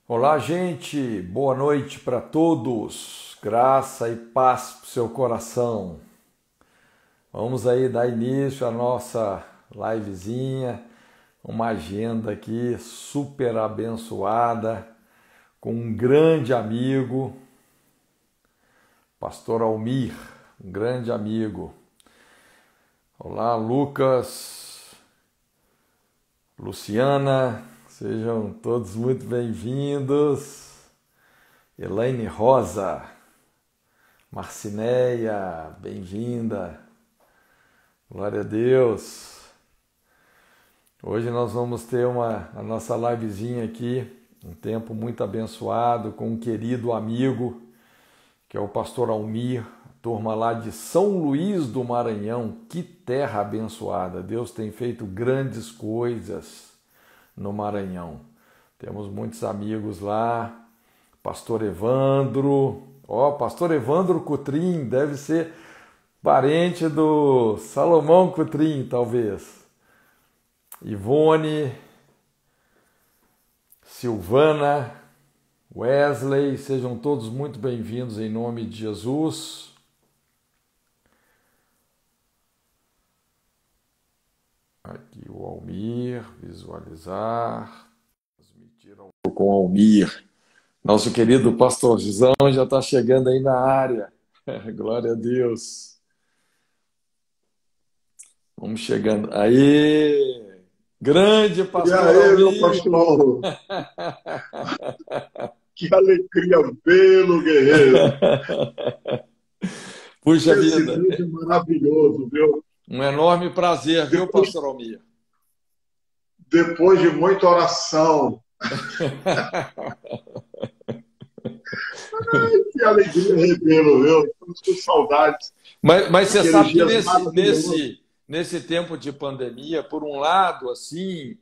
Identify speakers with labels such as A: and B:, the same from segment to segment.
A: Olá, gente. Boa noite para todos. Graça e paz para o seu coração. Vamos aí dar início à nossa livezinha, uma agenda aqui super abençoada com um grande amigo, Pastor Almir, um grande amigo. Olá, Lucas, Luciana, sejam todos muito bem-vindos. Elaine Rosa, Marcineia, bem-vinda. Glória a Deus. Hoje nós vamos ter a nossa livezinha aqui, um tempo muito abençoado com um querido amigo, que é o Pastor Almir, turma lá de São Luís do Maranhão. Que terra abençoada! Deus tem feito grandes coisas no Maranhão. Temos muitos amigos lá. Pastor Evandro, Pastor Evandro Cutrim, deve ser parente do Salomão Cutrim, talvez. Ivone, Silvana, Wesley, sejam todos muito bem-vindos em nome de Jesus. Aqui o Almir, visualizar, transmitir com o Almir. Nosso querido pastorzão já está chegando aí na área. Glória a Deus. Vamos chegando. Aí, grande
B: E
A: pastor
B: aí, meu
A: Almir.
B: pastor? Que alegria vê-lo, guerreiro.
A: Puxa
B: Esse
A: vida,
B: Deus é maravilhoso, viu?
A: um enorme prazer, viu,
B: Depois,
A: pastor Almir?
B: depois de muita oração, que alegria revê-lo, viu? Estamos com saudades
A: Mas você
B: daqueles
A: sabe que
B: dias maravilhosos.
A: nesse tempo de pandemia, por um lado, assim,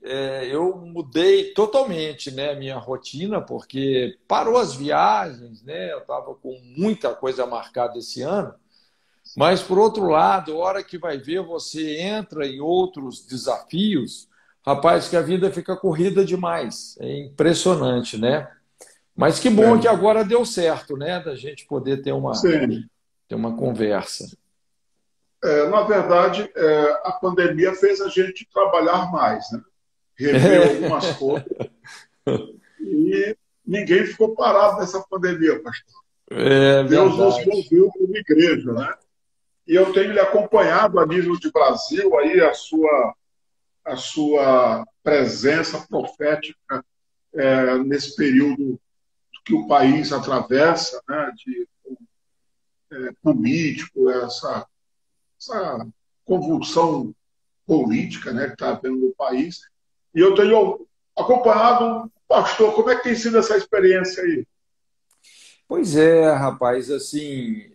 A: eu mudei totalmente, né, a minha rotina, porque parou as viagens, né? Eu estava com muita coisa marcada esse ano. Mas, por outro lado, a hora que vai ver, você entra em outros desafios, rapaz, que a vida fica corrida demais. É impressionante, né? Mas que bom que
B: É,
A: agora deu certo, né? Da gente poder
B: sim.
A: ter uma conversa.
B: Na verdade, a pandemia fez a gente trabalhar mais, né? Rever algumas
A: É,
B: coisas e ninguém ficou parado nessa pandemia, pastor.
A: é
B: Deus nos
A: verdade.
B: moveu como igreja, né? E eu tenho lhe acompanhado a nível de Brasil aí a sua presença profética nesse período que o país atravessa, né, de político, essa convulsão política, né, que está havendo no país. E eu tenho acompanhado, pastor, como é que tem sido essa experiência aí?
A: Pois é, rapaz, assim,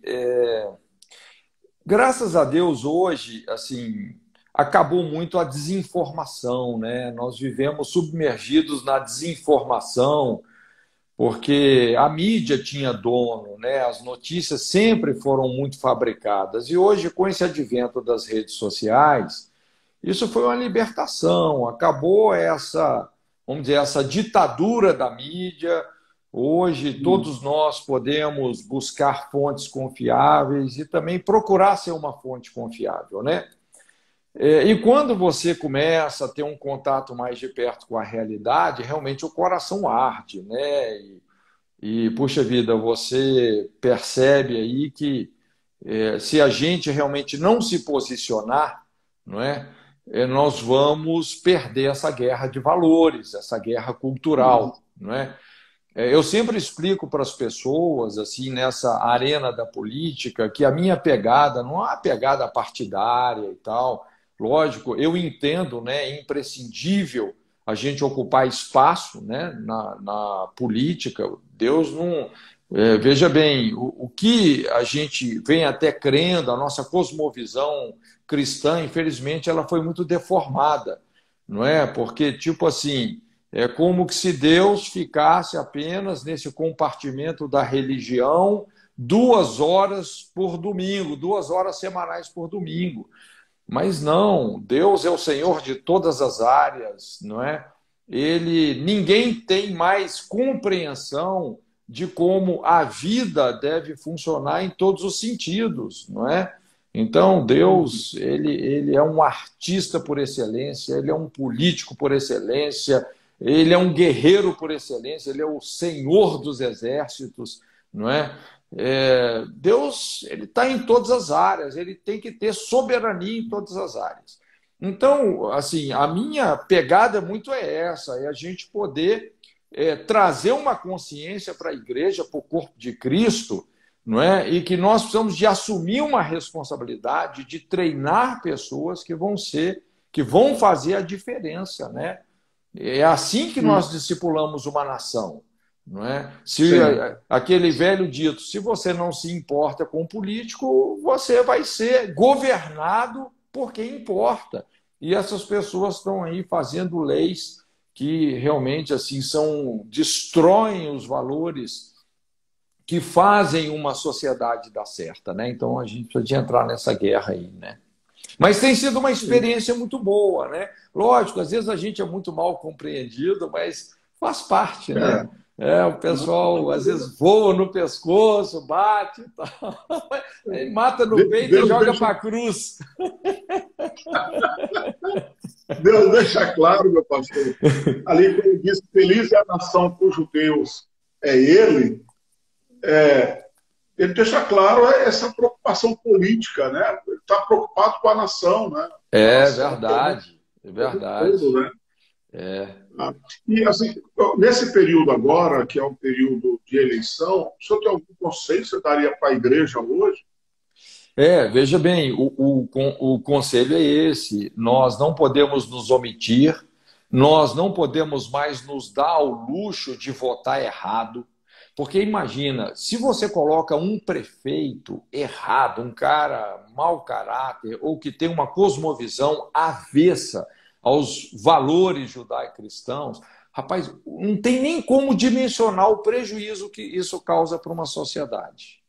A: graças a Deus hoje, assim, acabou muito a desinformação, né? Nós vivemos submergidos na desinformação, porque a mídia tinha dono, né? As notícias sempre foram muito fabricadas. E hoje, com esse advento das redes sociais, isso foi uma libertação, acabou vamos dizer, essa ditadura da mídia. Hoje, todos nós podemos buscar fontes confiáveis e também procurar ser uma fonte confiável, né? E quando você começa a ter um contato mais de perto com a realidade, realmente o coração arde, né? Puxa vida, você percebe aí que se a gente realmente não se posicionar, não é? Nós vamos perder essa guerra de valores, essa guerra cultural, não é? Eu sempre explico para as pessoas, assim, nessa arena da política, que a minha pegada não é uma pegada partidária e tal. Lógico, eu entendo, né, é imprescindível a gente ocupar espaço, né, na política. Deus não. Veja bem, o que a gente vem até crendo, a nossa cosmovisão cristã, infelizmente, ela foi muito deformada, não é? Porque, tipo assim. É como que se Deus ficasse apenas nesse compartimento da religião 2 horas por domingo, 2 horas semanais por domingo. Mas não, Deus é o Senhor de todas as áreas, não é? ninguém tem mais compreensão de como a vida deve funcionar em todos os sentidos, não é? Então, Deus, ele é um artista por excelência, ele é um político por excelência, ele é um guerreiro por excelência, ele é o Senhor dos exércitos, não é? Deus, ele está em todas as áreas, ele tem que ter soberania em todas as áreas. Então, assim, a minha pegada muito é essa, é a gente poder trazer uma consciência para a igreja, para o corpo de Cristo, não é? E que nós precisamos de assumir uma responsabilidade de treinar pessoas que vão fazer a diferença, né? É assim que nós discipulamos uma nação, não é? Aquele velho dito, se você não se importa com o político, você vai ser governado por quem importa. E essas pessoas estão aí fazendo leis que realmente assim destroem os valores que fazem uma sociedade dar certa, né? Então a gente precisa de entrar nessa guerra aí, né? Mas tem sido uma experiência muito boa, né? Lógico, às vezes a gente é muito mal compreendido, mas faz parte, né? O pessoal às vezes voa no pescoço, bate e tal. Mata no peito e joga para a cruz.
B: Deus deixa claro, meu pastor. Ali, quando ele diz feliz é a nação cujo Deus é ele, ele deixa claro essa preocupação política, né? Ele está preocupado com a nação, né?
A: Verdade, é verdade.
B: Todo, né? E assim, nesse período agora, que é um período de eleição, o senhor tem algum conselho que você daria para a igreja hoje?
A: Veja bem, o conselho é esse: nós não podemos nos omitir, nós não podemos mais nos dar ao luxo de votar errado, porque imagina, se você coloca um prefeito errado, um cara mau caráter, ou que tem uma cosmovisão avessa aos valores judaico-cristãos, rapaz, não tem nem como dimensionar o prejuízo que isso causa para uma sociedade.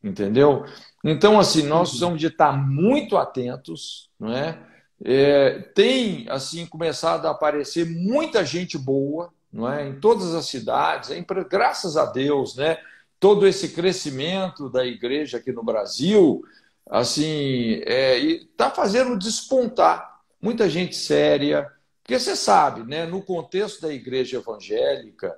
A: Entendeu? Então, assim, nós precisamos de estar muito atentos, não é? Tem, assim, começado a aparecer muita gente boa, não é? Em todas as cidades, graças a Deus, né? Todo esse crescimento da igreja aqui no Brasil, assim, está fazendo despontar muita gente séria, porque você sabe, né? No contexto da igreja evangélica,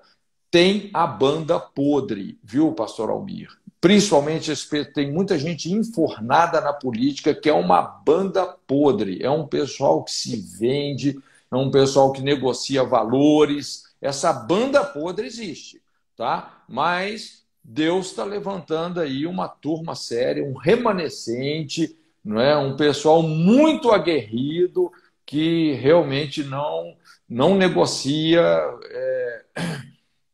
A: tem a banda podre, viu, pastor Almir? Principalmente, tem muita gente enfornada na política, que é uma banda podre. É um pessoal que se vende, é um pessoal que negocia valores. Essa banda podre existe, tá? Mas Deus está levantando aí uma turma séria, um remanescente, não é? Um pessoal muito aguerrido, que realmente não negocia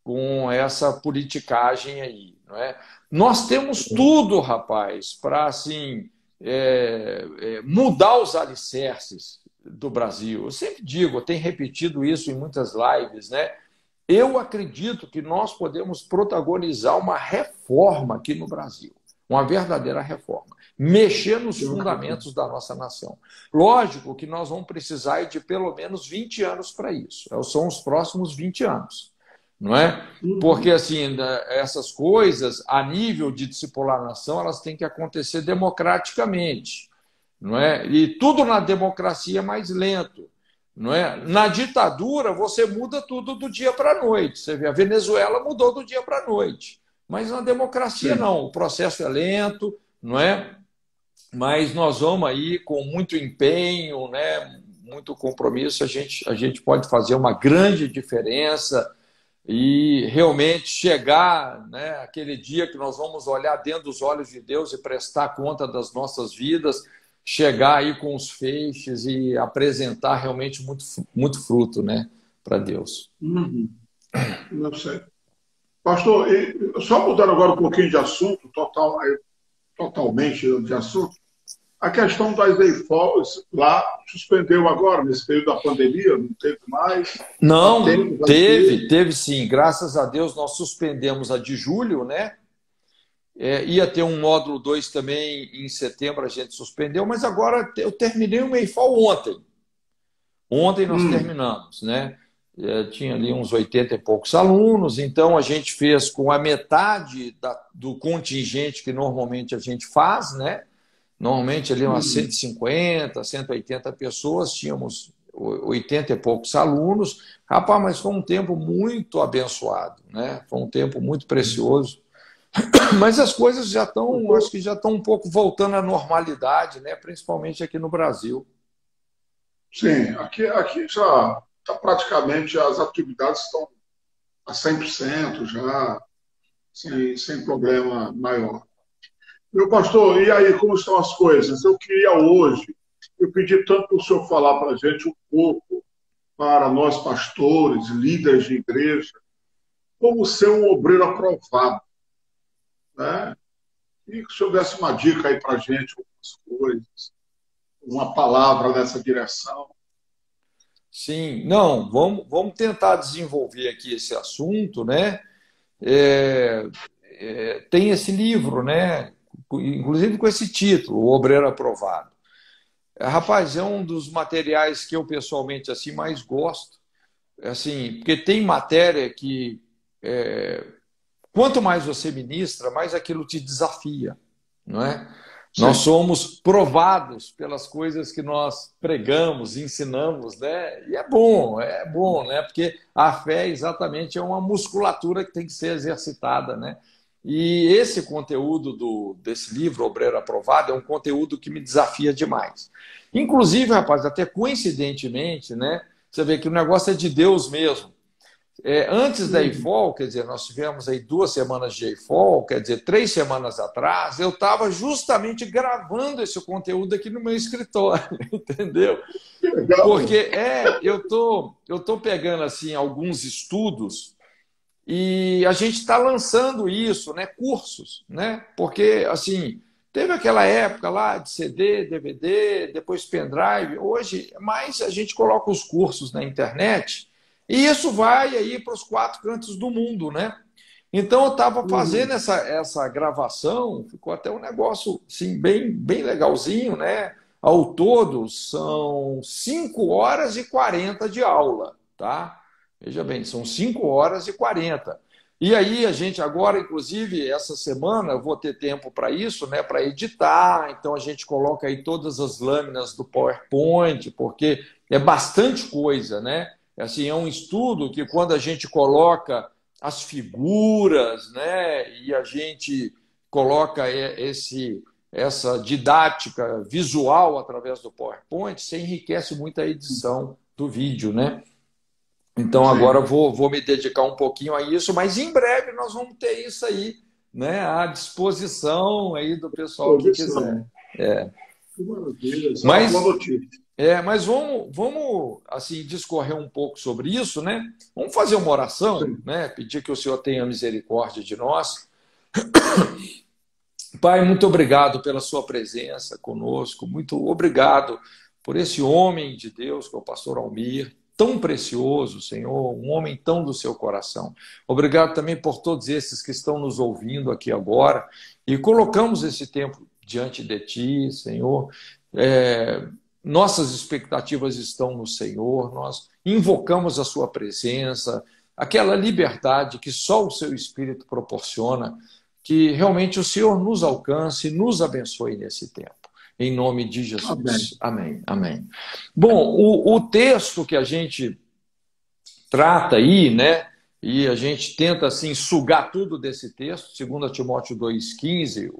A: com essa politicagem aí, não é? Nós temos tudo, rapaz, para assim, mudar os alicerces do Brasil. Eu sempre digo, eu tenho repetido isso em muitas lives, né? Eu acredito que nós podemos protagonizar uma reforma aqui no Brasil, uma verdadeira reforma, mexer nos fundamentos da nossa nação. Lógico que nós vamos precisar de pelo menos 20 anos para isso. São os próximos 20 anos. Não é? Porque assim, essas coisas, a nível de discipular a nação, elas têm que acontecer democraticamente, não é? E tudo na democracia é mais lento, não é? Na ditadura, você muda tudo do dia para a noite. Você vê, a Venezuela mudou do dia para a noite, mas na democracia não, o processo é lento, não é? Mas nós vamos aí com muito empenho, né? Muito compromisso, a gente pode fazer uma grande diferença e realmente chegar, né, aquele dia que nós vamos olhar dentro dos olhos de Deus e prestar conta das nossas vidas, chegar aí com os feixes e apresentar realmente muito fruto, né, para Deus.
B: Não sei. Pastor, só mudando agora um pouquinho de assunto, totalmente de assunto, a questão das EIFOS lá suspendeu agora, nesse período da pandemia, não teve mais?
A: Não, teve sim. Graças a Deus nós suspendemos a de julho, né? Ia ter um módulo 2 também em setembro, a gente suspendeu, mas agora eu terminei o EIFOL ontem. Ontem nós terminamos, né? tinha ali uns 80 e poucos alunos, então a gente fez com a metade do contingente que normalmente a gente faz, né? Normalmente ali umas 150, 180 pessoas, tínhamos 80 e poucos alunos. Rapaz, mas foi um tempo muito abençoado, né? Foi um tempo muito precioso. Mas as coisas já estão, acho que já estão um pouco voltando à normalidade, né? Principalmente aqui no Brasil.
B: Sim, aqui já tá praticamente as atividades estão a 100% já, sem problema maior. Meu pastor, e aí, como estão as coisas? Eu queria hoje, eu pedi tanto para o senhor falar para a gente um pouco, para nós pastores, líderes de igreja, como ser um obreiro aprovado, né? E que o senhor desse uma dica aí para a gente, algumas coisas, uma palavra nessa direção.
A: Sim, não, vamos tentar desenvolver aqui esse assunto, né? Tem esse livro, né? Inclusive com esse título, O Obreiro Aprovado. Rapaz, é um dos materiais que eu pessoalmente assim mais gosto, assim, porque tem matéria que quanto mais você ministra, mais aquilo te desafia, não é?
B: Sim.
A: Nós somos provados pelas coisas que nós pregamos, ensinamos, né? E é bom, né? Porque a fé exatamente é uma musculatura que tem que ser exercitada, né? E esse conteúdo desse livro, Obreiro Aprovado, é um conteúdo que me desafia demais. Inclusive, rapaz, até coincidentemente, né? Você vê que o negócio é de Deus mesmo. Antes da IFOL, quer dizer, nós tivemos aí 2 semanas de IFOL, quer dizer, 3 semanas atrás, eu estava justamente gravando esse conteúdo aqui no meu escritório, entendeu? Porque eu tô pegando assim alguns estudos e a gente está lançando isso, né? Cursos, né? Porque assim teve aquela época lá de CD, DVD, depois pendrive. Hoje, mais a gente coloca os cursos na internet. E isso vai aí para os 4 cantos do mundo, né? Então eu estava fazendo essa gravação, ficou até um negócio assim, bem legalzinho, né? Ao todo são 5 horas e 40 de aula, tá? Veja bem, são 5 horas e 40. E aí a gente agora, inclusive, essa semana eu vou ter tempo para isso, né? Para editar, então a gente coloca aí todas as lâminas do PowerPoint, porque é bastante coisa, né? Assim, é um estudo que quando a gente coloca as figuras, né, e a gente coloca essa didática visual através do PowerPoint, você enriquece muito a edição do vídeo, né? Então agora eu vou me dedicar um pouquinho a isso, mas em breve nós vamos ter isso aí, né, à disposição aí do pessoal que quiser.
B: Que maravilha, isso
A: mas,
B: é uma boa notícia.
A: Mas vamos assim, discorrer um pouco sobre isso, né? Vamos fazer uma oração, né? Pedir que o Senhor tenha misericórdia de nós. Pai, muito obrigado pela sua presença conosco, muito obrigado por esse homem de Deus, que é o pastor Almir, tão precioso, Senhor, um homem tão do seu coração. Obrigado também por todos esses que estão nos ouvindo aqui agora e colocamos esse tempo diante de Ti, Senhor. Nossas expectativas estão no Senhor, nós invocamos a sua presença, aquela liberdade que só o seu Espírito proporciona, que realmente o Senhor nos alcance, nos abençoe nesse tempo. Em nome de Jesus. Amém. Amém. Bom, o texto que a gente trata aí, né, e a gente tenta assim sugar tudo desse texto, 2 Timóteo 2,15,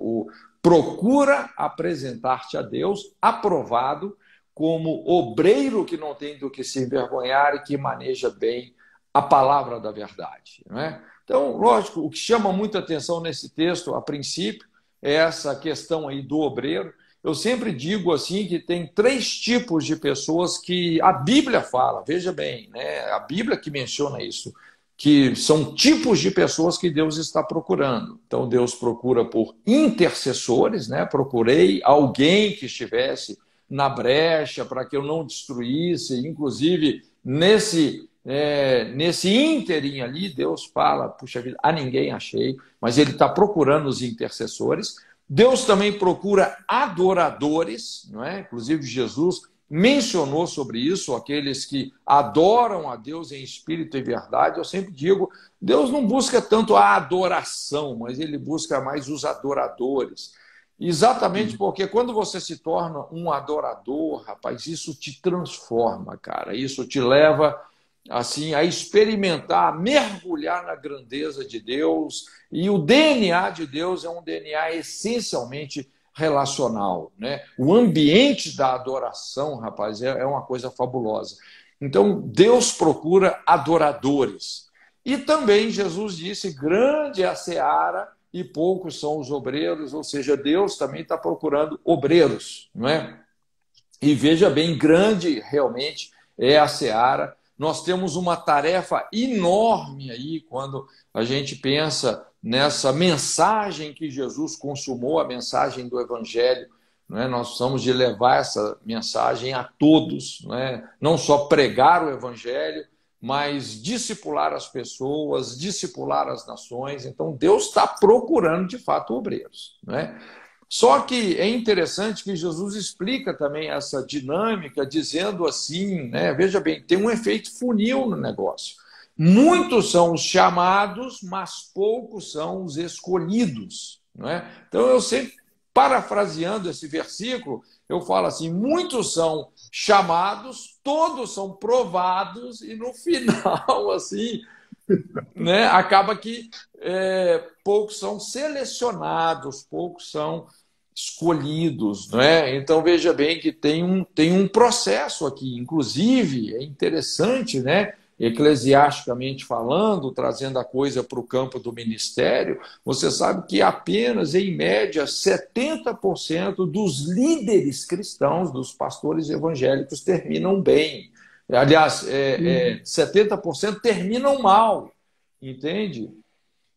A: procura apresentar-te a Deus aprovado, como obreiro que não tem do que se envergonhar e que maneja bem a palavra da verdade, não é? Então, lógico, o que chama muita atenção nesse texto, a princípio, é essa questão aí do obreiro. Eu sempre digo assim que tem 3 tipos de pessoas que a Bíblia fala, veja bem, né? A Bíblia que menciona isso, que são tipos de pessoas que Deus está procurando. Então, Deus procura por intercessores, né? Procurei alguém que estivesse na brecha para que eu não destruísse, inclusive nesse ínterim ali, Deus fala, puxa vida, a ninguém achei, mas ele está procurando os intercessores. Deus também procura adoradores, não é? Inclusive Jesus mencionou sobre isso, aqueles que adoram a Deus em espírito e verdade. Eu sempre digo, Deus não busca tanto a adoração, mas ele busca mais os adoradores. Exatamente porque quando você se torna um adorador, rapaz, isso te transforma, cara. Isso te leva assim a experimentar, a mergulhar na grandeza de Deus. E o DNA de Deus é um DNA essencialmente relacional, né? O ambiente da adoração, rapaz, é uma coisa fabulosa. Então, Deus procura adoradores. E também Jesus disse, grande é a seara e poucos são os obreiros, ou seja, Deus também está procurando obreiros, não é? E veja bem, grande realmente é a seara. Nós temos uma tarefa enorme aí quando a gente pensa nessa mensagem que Jesus consumou, a mensagem do Evangelho. Não é? Nós precisamos de levar essa mensagem a todos, não é? Não só pregar o Evangelho, mas discipular as pessoas, discipular as nações. Então, Deus está procurando, de fato, obreiros. Não é? Só que é interessante que Jesus explica também essa dinâmica, dizendo assim, né? Veja bem, tem um efeito funil no negócio. Muitos são os chamados, mas poucos são os escolhidos. Não é? Então, eu sempre, parafraseando esse versículo, eu falo assim, muitos são chamados, todos são provados, e no final, assim, né, acaba que poucos são selecionados, poucos são escolhidos. Né? Então, veja bem que tem um processo aqui. Inclusive, é interessante, né, eclesiasticamente falando, trazendo a coisa para o campo do ministério, você sabe que apenas, em média, 70% dos líderes cristãos, dos pastores evangélicos, terminam bem. Aliás, 70% terminam mal, entende?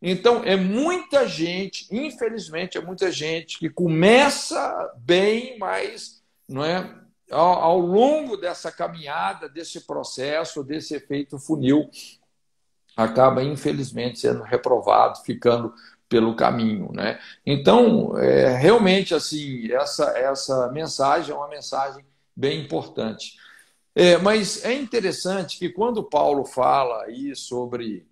A: Então, é muita gente, infelizmente, é muita gente que começa bem, mas não é, ao longo dessa caminhada, desse processo, desse efeito funil, acaba, infelizmente, sendo reprovado, ficando pelo caminho. Né? Então, realmente, assim, essa mensagem é uma mensagem bem importante. Mas é interessante que quando Paulo fala aí sobre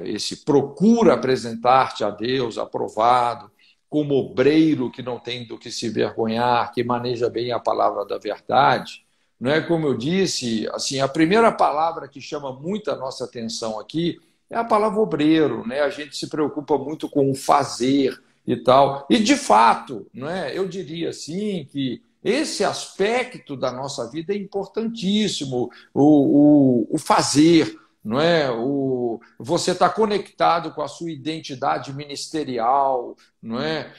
A: esse procura apresentar-te a Deus aprovado, como obreiro que não tem do que se vergonhar, que maneja bem a palavra da verdade, não é? Como eu disse, assim, a primeira palavra que chama muito a nossa atenção aqui é a palavra obreiro, né? A gente se preocupa muito com o fazer e tal. E, de fato, não é? Eu diria assim que esse aspecto da nossa vida é importantíssimo, o fazer, não é? Você está conectado com a sua identidade ministerial, não é?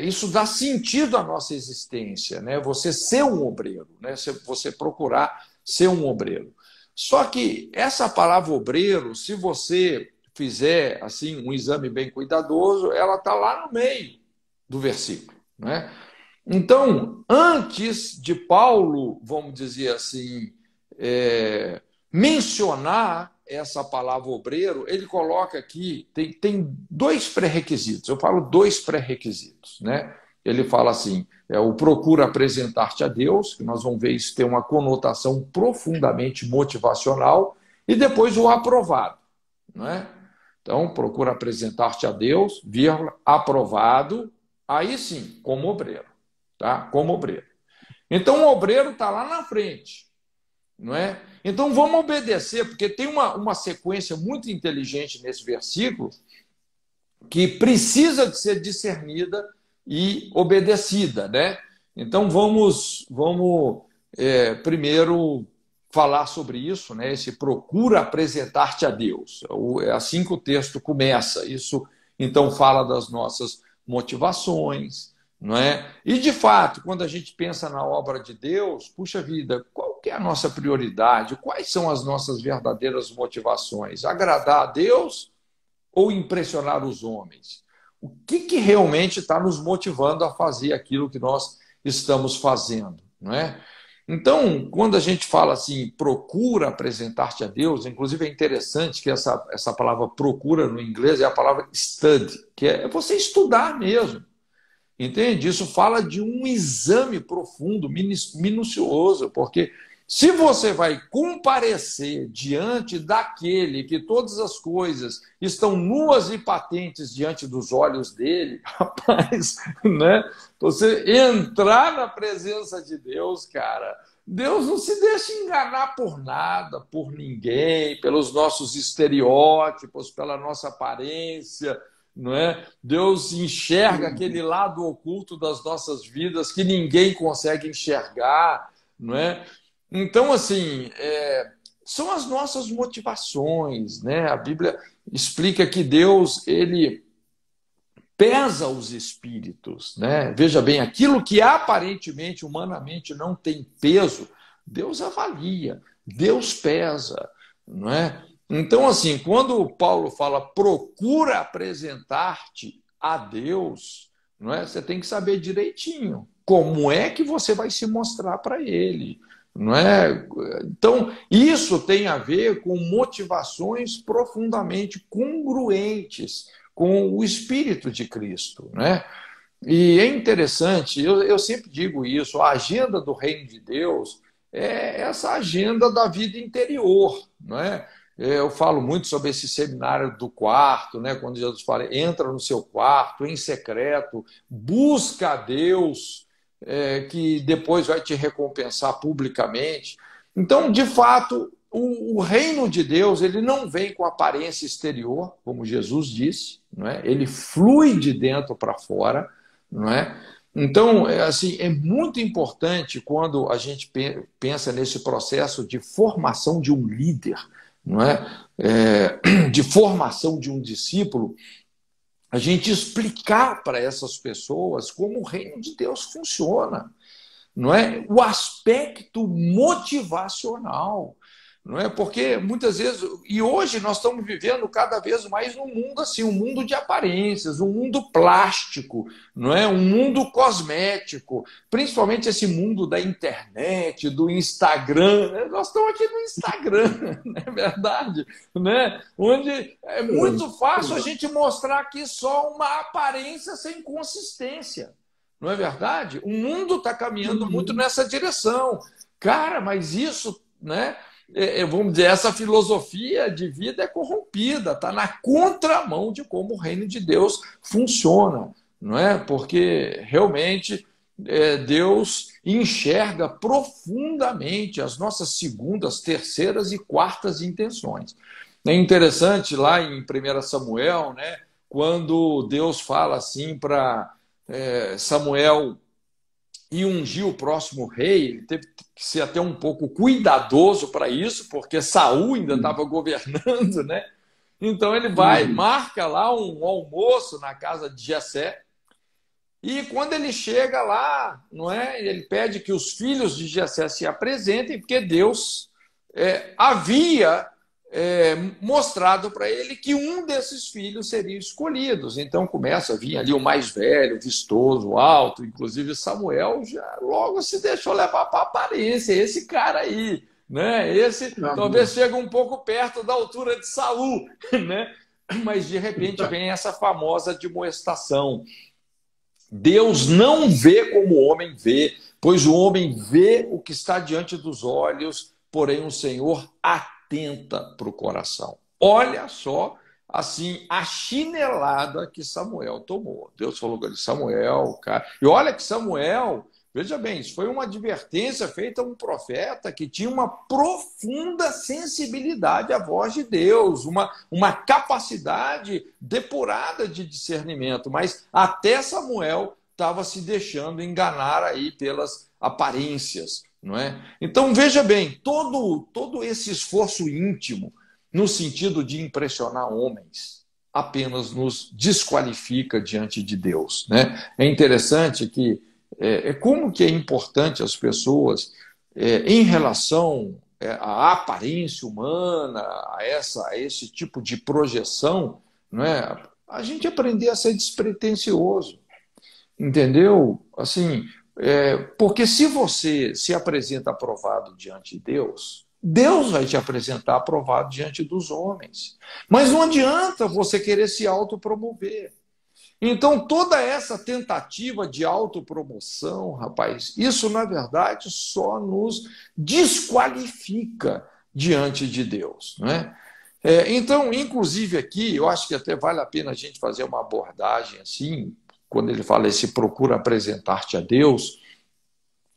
A: Isso dá sentido à nossa existência, né? Você ser um obreiro, né? Você procurar ser um obreiro. Só que essa palavra obreiro, se você fizer assim um exame bem cuidadoso, ela está lá no meio do versículo, né? Então, antes de Paulo, vamos dizer assim, mencionar essa palavra obreiro, ele coloca aqui, tem dois pré-requisitos. Eu falo dois pré-requisitos, né? Ele fala assim, o procura apresentar-te a Deus, que nós vamos ver isso tem uma conotação profundamente motivacional, e depois o aprovado, não é? Então, procura apresentar-te a Deus, vírgula, aprovado, aí sim, como obreiro. Tá? Como obreiro. Então, o obreiro está lá na frente. Não é? Então, vamos obedecer, porque tem uma sequência muito inteligente nesse versículo que precisa de ser discernida e obedecida. Né? Então, vamos primeiro falar sobre isso, né? Esse procura apresentar-te a Deus. É assim que o texto começa. Isso, então, fala das nossas motivações, não é? E, de fato, quando a gente pensa na obra de Deus, puxa vida, qual que é a nossa prioridade? Quais são as nossas verdadeiras motivações? Agradar a Deus ou impressionar os homens? O que realmente está nos motivando a fazer aquilo que nós estamos fazendo, não é? Então, quando a gente fala assim, procura apresentar-te a Deus, inclusive é interessante que essa palavra procura no inglês é a palavra study, que é você estudar mesmo. Entende? Isso fala de um exame profundo, minucioso, porque se você vai comparecer diante daquele que todas as coisas estão nuas e patentes diante dos olhos dele, rapaz, né? Você entrar na presença de Deus, cara, Deus não se deixa enganar por nada, por ninguém, pelos nossos estereótipos, pela nossa aparência, não é? Deus enxerga aquele lado oculto das nossas vidas que ninguém consegue enxergar, não é? Então, assim, são as nossas motivações, né? A Bíblia explica que Deus, ele pesa os espíritos, né? Veja bem, aquilo que aparentemente, humanamente, não tem peso, Deus avalia, Deus pesa, não é? Então, assim, quando Paulo fala procura apresentar-te a Deus, não é? Você tem que saber direitinho como é que você vai se mostrar para ele, não é? Então, isso tem a ver com motivações profundamente congruentes com o Espírito de Cristo, né? E é interessante, eu sempre digo isso, a agenda do Reino de Deus é essa agenda da vida interior, não é? Eu falo muito sobre esse seminário do quarto, né? Quando Jesus fala, entra no seu quarto, em secreto, busca a Deus, que depois vai te recompensar publicamente. Então, de fato, o reino de Deus ele não vem com aparência exterior, como Jesus disse, não é? Ele flui de dentro para fora, não é? Então, assim, é muito importante quando a gente pensa nesse processo de formação de um líder, não é? De formação de um discípulo, a gente explicar para essas pessoas como o reino de Deus funciona, não é? O aspecto motivacional, não é? Porque muitas vezes, e hoje nós estamos vivendo cada vez mais num mundo assim, um mundo de aparências, um mundo plástico, não é? Um mundo cosmético, principalmente esse mundo da internet, do Instagram, né? Nós estamos aqui no Instagram, não é verdade? Né? Onde é muito fácil a gente mostrar aqui só uma aparência sem consistência. Não é verdade? O mundo está caminhando muito nessa direção. Cara, mas isso, né? Vamos dizer, essa filosofia de vida é corrompida, está na contramão de como o reino de Deus funciona, não é? Porque realmente Deus enxerga profundamente as nossas segundas, terceiras e quartas intenções. É interessante lá em 1 Samuel, né? Quando Deus fala assim para Samuel e ungir o próximo rei, ele teve que ser até um pouco cuidadoso para isso, porque Saul ainda estava governando, né? Então ele vai, marca lá um almoço na casa de Jessé, e quando ele chega lá, não é? Ele pede que os filhos de Jessé se apresentem, porque Deus havia mostrado para ele que um desses filhos seria escolhido. Então começa a vir ali o mais velho, vistoso, alto, inclusive Samuel já logo se deixou levar para a aparência, esse cara aí, né? Esse talvez chegue um pouco perto da altura de Saul, né? Mas de repente vem essa famosa admoestação. Deus não vê como o homem vê, pois o homem vê o que está diante dos olhos, porém o Senhor atenta para o coração. Olha só, assim, a chinelada que Samuel tomou. Deus falou com ele, Samuel, cara. E olha que Samuel, veja bem, isso foi uma advertência feita a um profeta que tinha uma profunda sensibilidade à voz de Deus, uma capacidade depurada de discernimento, mas até Samuel estava se deixando enganar aí pelas aparências. Não é? Então, veja bem, todo esse esforço íntimo, no sentido de impressionar homens, apenas nos desqualifica diante de Deus. Né? É interessante que como que é importante as pessoas, em relação à aparência humana, a esse tipo de projeção, não é? A gente aprender a ser despretensioso. Entendeu? Assim, porque se você se apresenta aprovado diante de Deus, Deus vai te apresentar aprovado diante dos homens. Mas não adianta você querer se autopromover. Então, toda essa tentativa de autopromoção, rapaz, isso, na verdade, só nos desqualifica diante de Deus, não é? Então, inclusive aqui, eu acho que até vale a pena a gente fazer uma abordagem assim, quando ele fala esse procura apresentar-te a Deus,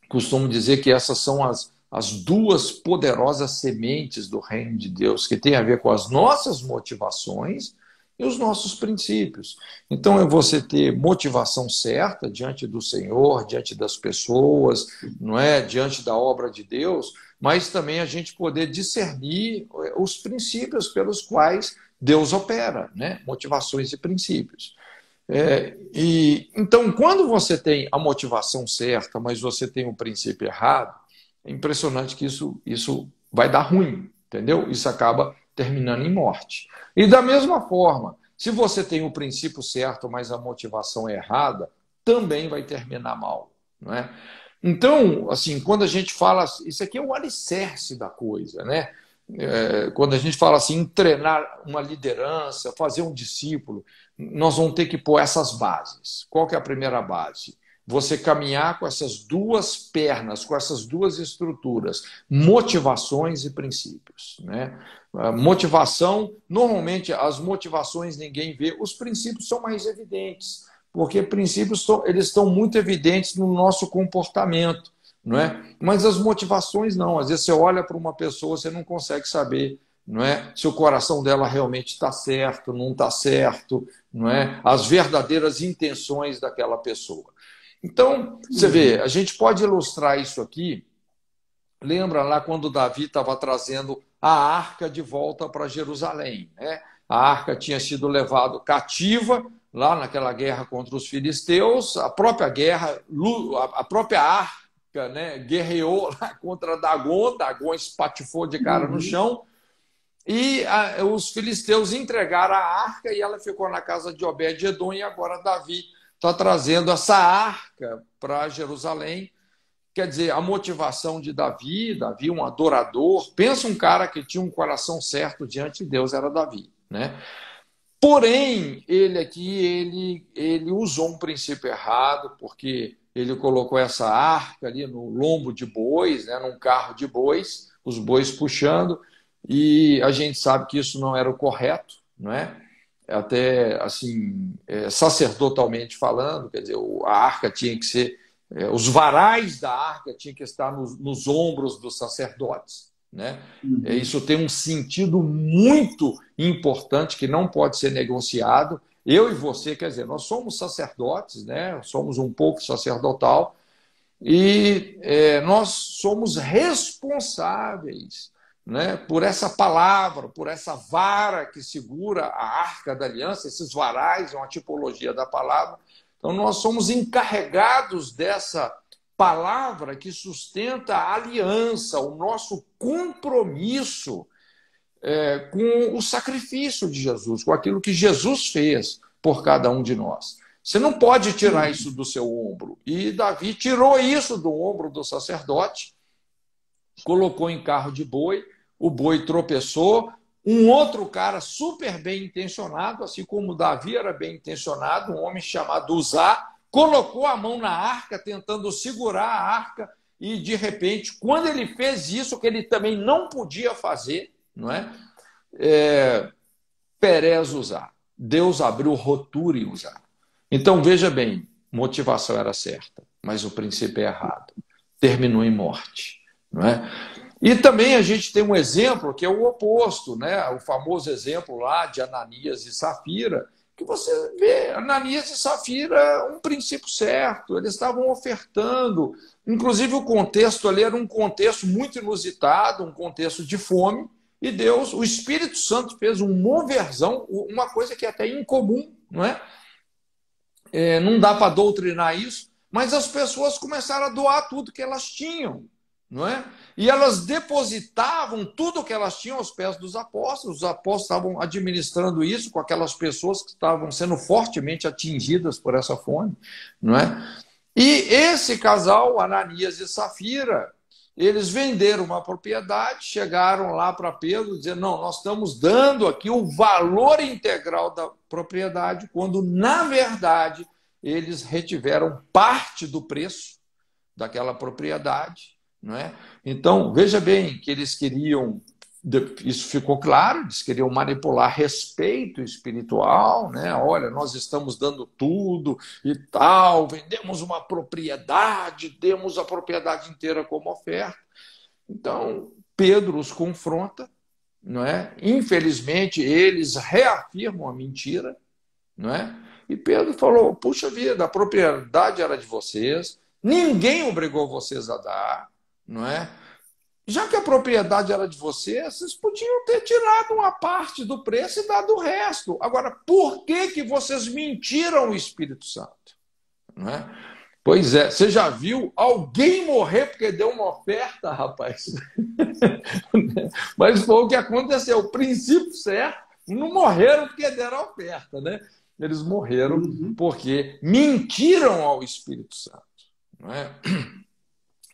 A: costumo dizer que essas são as duas poderosas sementes do reino de Deus, que tem a ver com as nossas motivações e os nossos princípios. Então, é você ter motivação certa diante do Senhor, diante das pessoas, não é? Diante da obra de Deus, mas também a gente poder discernir os princípios pelos quais Deus opera, né? Motivações e princípios. Então, quando você tem a motivação certa, mas você tem o princípio errado, é impressionante que isso vai dar ruim, entendeu? Isso acaba terminando em morte. E da mesma forma, se você tem o princípio certo, mas a motivação é errada, também vai terminar mal, não é? Então, assim, quando a gente fala, isso aqui é o alicerce da coisa, né? Quando a gente fala assim, em treinar uma liderança, fazer um discípulo, nós vamos ter que pôr essas bases. Qual que é a primeira base? Você caminhar com essas duas pernas, com essas duas estruturas, motivações e princípios, né? Motivação, normalmente as motivações ninguém vê, os princípios são mais evidentes, porque princípios eles estão muito evidentes no nosso comportamento, não é? Mas as motivações não. Às vezes você olha para uma pessoa, você não consegue saber, não é? Se o coração dela realmente está certo, não está certo, não é? As verdadeiras intenções daquela pessoa. Então, você vê, a gente pode ilustrar isso aqui. Lembra lá quando Davi estava trazendo a arca de volta para Jerusalém, né? A arca tinha sido levada cativa lá naquela guerra contra os filisteus, a própria guerra, a própria arca, né, guerreou lá contra Dagon espatifou de cara no chão, e os filisteus entregaram a arca e ela ficou na casa de Obed-edom, e agora Davi está trazendo essa arca para Jerusalém. Quer dizer, a motivação de Davi, um adorador, pensa um cara que tinha um coração certo diante de Deus, era Davi, né? Porém, ele aqui, ele usou um princípio errado, porque ele colocou essa arca ali no lombo de bois, né, num carro de bois, os bois puxando, e a gente sabe que isso não era o correto, não é? Até, assim, sacerdotalmente falando, quer dizer, a arca tinha que ser, os varais da arca tinham que estar nos ombros dos sacerdotes, né? Isso tem um sentido muito importante que não pode ser negociado. Eu e você, quer dizer, nós somos sacerdotes, né? Somos um povo sacerdotal e nós somos responsáveis, né, por essa palavra, por essa vara que segura a arca da aliança. Esses varais é uma tipologia da palavra. Então, nós somos encarregados dessa palavra que sustenta a aliança, o nosso compromisso com o sacrifício de Jesus, com aquilo que Jesus fez por cada um de nós. Você não pode tirar isso do seu ombro. E Davi tirou isso do ombro do sacerdote, colocou em carro de boi, o boi tropeçou, um outro cara super bem intencionado, assim como Davi era bem intencionado, um homem chamado Uzá, colocou a mão na arca, tentando segurar a arca, e de repente, quando ele fez isso, que ele também não podia fazer, não é? Perez Uzá. Deus abriu rotura em Uzá. Então, veja bem, motivação era certa, mas o princípio é errado. Terminou em morte, não é? E também a gente tem um exemplo que é o oposto, né? O famoso exemplo lá de Ananias e Safira, que você vê Ananias e Safira, um princípio certo, eles estavam ofertando, inclusive o contexto ali era um contexto muito inusitado, um contexto de fome, e Deus, o Espírito Santo fez uma moversão, uma coisa que é até incomum, não é? Não dá para doutrinar isso, mas as pessoas começaram a doar tudo que elas tinham, não é? E elas depositavam tudo que elas tinham aos pés dos apóstolos. Os apóstolos estavam administrando isso com aquelas pessoas que estavam sendo fortemente atingidas por essa fome, não é? E esse casal, Ananias e Safira, eles venderam uma propriedade, chegaram lá para Pedro dizendo, não, nós estamos dando aqui o valor integral da propriedade, quando, na verdade, eles retiveram parte do preço daquela propriedade. Não é? Então, veja bem que eles queriam, isso ficou claro, eles queriam manipular respeito espiritual, né? Olha, nós estamos dando tudo e tal, vendemos uma propriedade, demos a propriedade inteira como oferta. Então, Pedro os confronta, não é? Infelizmente, eles reafirmam a mentira, não é? E Pedro falou, puxa vida, a propriedade era de vocês, ninguém obrigou vocês a dar, não é? Já que a propriedade era de vocês, vocês podiam ter tirado uma parte do preço e dado o resto. Agora, por que vocês mentiram o Espírito Santo? Não é? Pois é, você já viu alguém morrer porque deu uma oferta, rapaz? Mas foi o que aconteceu. O princípio certo, não morreram porque deram a oferta, né? Eles morreram porque mentiram ao Espírito Santo. Não é?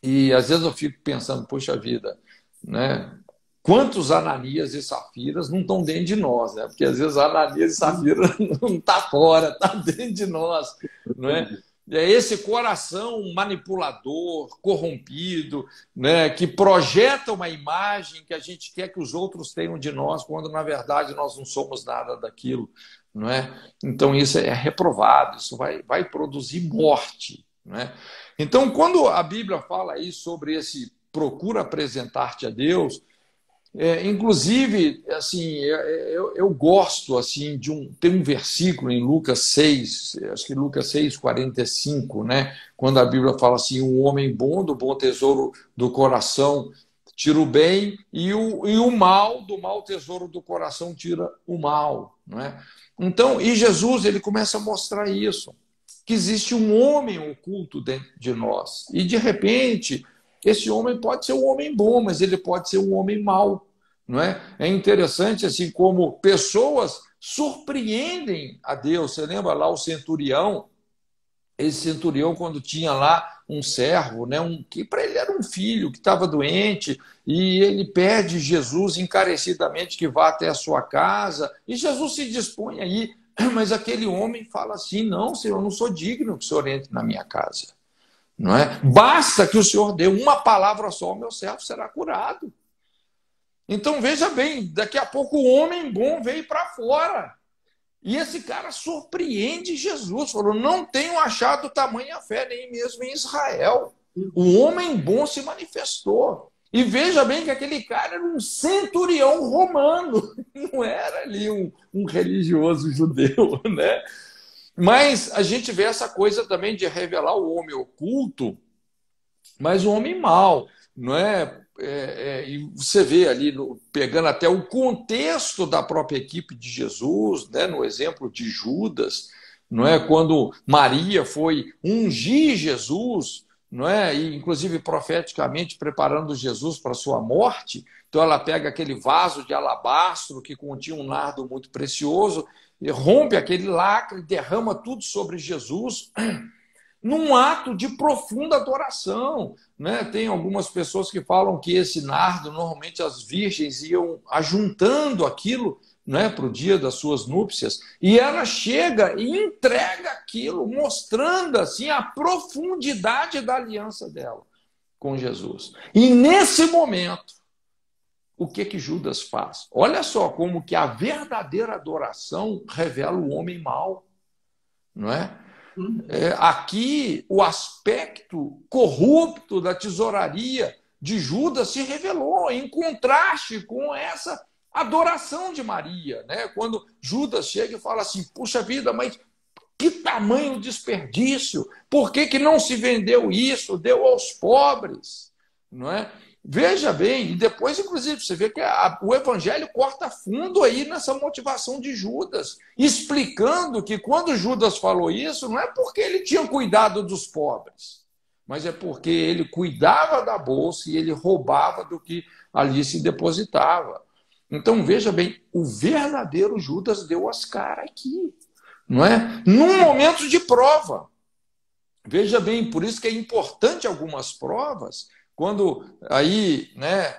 A: E às vezes eu fico pensando, poxa vida, né? Quantos Ananias e Safiras não estão dentro de nós, né? Porque às vezes Ananias e Safira não está fora, está dentro de nós, não é? É esse coração manipulador, corrompido, né? Que projeta uma imagem que a gente quer que os outros tenham de nós, quando na verdade nós não somos nada daquilo, não é? Então isso é reprovado, isso vai produzir morte, não é? Então, quando a Bíblia fala aí sobre esse procura apresentar-te a Deus, inclusive, assim, eu gosto assim, tem um versículo em Lucas 6, acho que Lucas 6, 45, né? Quando a Bíblia fala assim, o homem bom, do bom tesouro do coração, tira o bem, e o mal, do mau tesouro do coração, tira o mal. Não é? Então, e Jesus, ele começa a mostrar isso, que existe um homem oculto dentro de nós. E, de repente, esse homem pode ser um homem bom, mas ele pode ser um homem mau. Não é? É interessante, assim, como pessoas surpreendem a Deus. Você lembra lá o centurião? Esse centurião, quando tinha lá um servo, né, que para ele era um filho que estava doente, e ele pede Jesus encarecidamente que vá até a sua casa, e Jesus se dispõe aí. Mas aquele homem fala assim, não, Senhor, eu não sou digno que o Senhor entre na minha casa. Não é? Basta que o Senhor dê uma palavra só, o meu servo será curado. Então, veja bem, daqui a pouco o homem bom veio para fora. E esse cara surpreende Jesus, falou, não tenho achado tamanha fé nem mesmo em Israel. O homem bom se manifestou. E veja bem que aquele cara era um centurião romano, não era ali um religioso judeu, né? Mas a gente vê essa coisa também de revelar o homem oculto, mas o homem mau, não é? E você vê ali, pegando até o contexto da própria equipe de Jesus, né? No exemplo de Judas, não é? Quando Maria foi ungir Jesus, não é? E, inclusive, profeticamente preparando Jesus para a sua morte. Então, ela pega aquele vaso de alabastro que continha um nardo muito precioso, e rompe aquele lacre, derrama tudo sobre Jesus, num ato de profunda adoração. Né? Tem algumas pessoas que falam que esse nardo, normalmente as virgens iam ajuntando aquilo, né, para o dia das suas núpcias, e ela chega e entrega aquilo, mostrando assim a profundidade da aliança dela com Jesus. E nesse momento, o que Judas faz? Olha só como que a verdadeira adoração revela o homem mau, não é? Aqui o aspecto corrupto da tesouraria de Judas se revelou em contraste com essa adoração de Maria, né? Quando Judas chega e fala assim, puxa vida, mas que tamanho desperdício, por que não se vendeu isso, deu aos pobres, não é? Veja bem, e depois, inclusive, você vê que o Evangelho corta fundo aí nessa motivação de Judas, explicando que quando Judas falou isso, não é porque ele tinha cuidado dos pobres, mas é porque ele cuidava da bolsa e ele roubava do que ali se depositava. Então, veja bem, o verdadeiro Judas deu as caras aqui, não é? Num momento de prova. Veja bem, por isso que é importante algumas provas, Quando aí, né,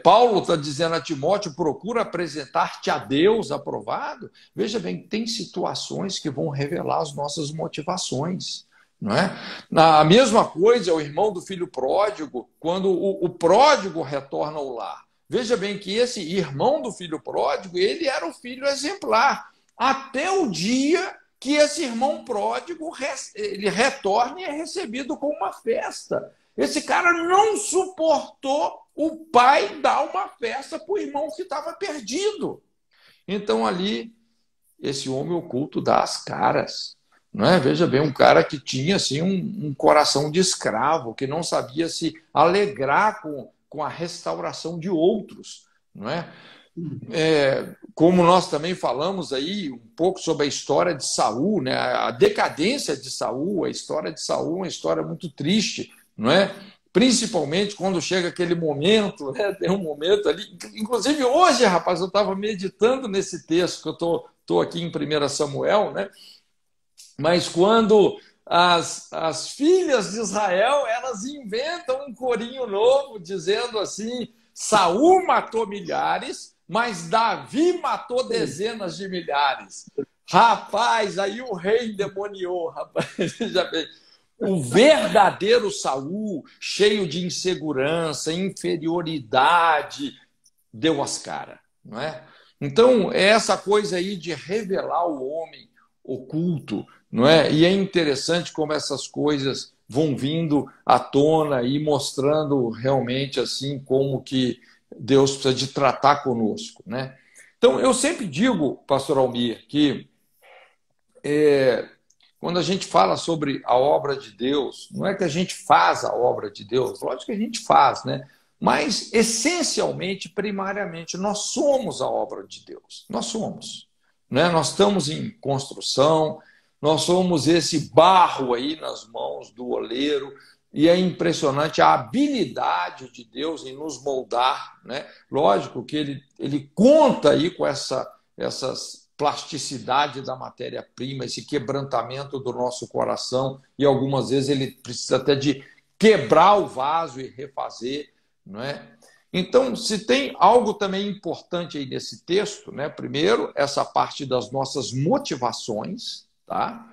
A: Paulo está dizendo a Timóteo, procura apresentar-te a Deus aprovado. Veja bem, tem situações que vão revelar as nossas motivações. Não é? A mesma coisa é o irmão do filho pródigo, quando o pródigo retorna ao lar. Veja bem que esse irmão do filho pródigo, ele era o filho exemplar, até o dia que esse irmão pródigo ele retorna e é recebido com uma festa. Esse cara não suportou o pai dar uma festa para o irmão que estava perdido. Então ali, esse homem oculto dá as caras. Não é? Veja bem, um cara que tinha assim, um coração de escravo, que não sabia se alegrar com a restauração de outros. Não é? Como nós também falamos aí um pouco sobre a história de Saul, né? A decadência de Saul, a história de Saul é uma história muito triste, não é? Principalmente quando chega aquele momento, né? Tem um momento ali, inclusive hoje, rapaz, eu estava meditando nesse texto que eu estou aqui em 1 Samuel, né? Mas quando as filhas de Israel, elas inventam um corinho novo, dizendo assim, Saul matou milhares, mas Davi matou dezenas de milhares. Rapaz, aí o rei endemoniou, rapaz, veja bem. O verdadeiro Saul, cheio de insegurança, inferioridade, deu as caras, não é? Então, é essa coisa aí de revelar o homem oculto, não é? E é interessante como essas coisas vão vindo à tona e mostrando realmente assim como que Deus precisa de tratar conosco, né? Então, eu sempre digo, pastor Almir, que quando a gente fala sobre a obra de Deus, não é que a gente faz a obra de Deus, lógico que a gente faz, né? Mas, essencialmente, primariamente, nós somos a obra de Deus. Nós somos. Né? Nós estamos em construção, nós somos esse barro aí nas mãos do oleiro, e é impressionante a habilidade de Deus em nos moldar. Né? Lógico que ele conta aí com essas plasticidade da matéria-prima, esse quebrantamento do nosso coração, e algumas vezes ele precisa até de quebrar o vaso e refazer, não é? Então, se tem algo também importante aí nesse texto, né? Primeiro, essa parte das nossas motivações, tá?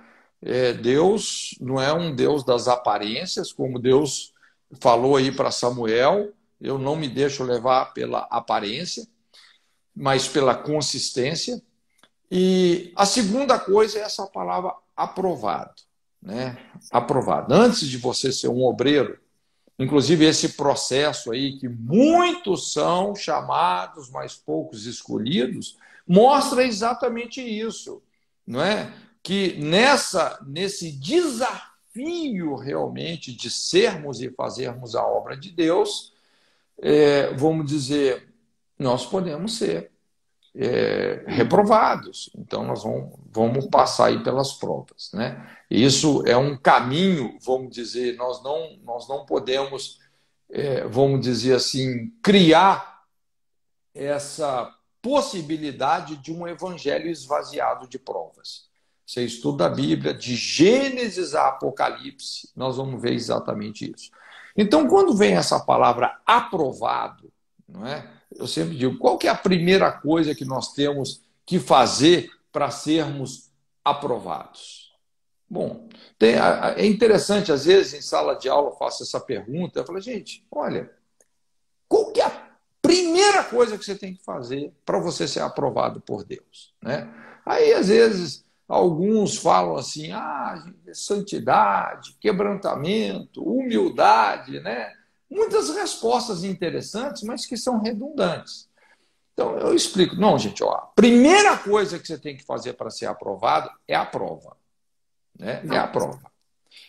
A: Deus não é um Deus das aparências, como Deus falou aí para Samuel, eu não me deixo levar pela aparência, mas pela consistência. E a segunda coisa é essa palavra aprovado, né? Aprovado. Antes de você ser um obreiro, inclusive esse processo aí que muitos são chamados, mas poucos escolhidos, mostra exatamente isso, não é? Que nesse desafio realmente de sermos e fazermos a obra de Deus, vamos dizer, nós podemos ser reprovados. Então, nós vamos passar aí pelas provas. Né? Isso é um caminho, vamos dizer, nós não podemos, vamos dizer assim, criar essa possibilidade de um evangelho esvaziado de provas. Você estuda a Bíblia, de Gênesis a Apocalipse, nós vamos ver exatamente isso. Então, quando vem essa palavra aprovado, não é? Eu sempre digo, qual que é a primeira coisa que nós temos que fazer para sermos aprovados? Bom, é interessante, às vezes, em sala de aula, eu faço essa pergunta, eu falo, gente, olha, qual que é a primeira coisa que você tem que fazer para você ser aprovado por Deus? Né? Aí, às vezes, alguns falam assim, santidade, quebrantamento, humildade, né? Muitas respostas interessantes, mas que são redundantes. Então, eu explico. Não, gente, a primeira coisa que você tem que fazer para ser aprovado é a prova. Né? É a prova.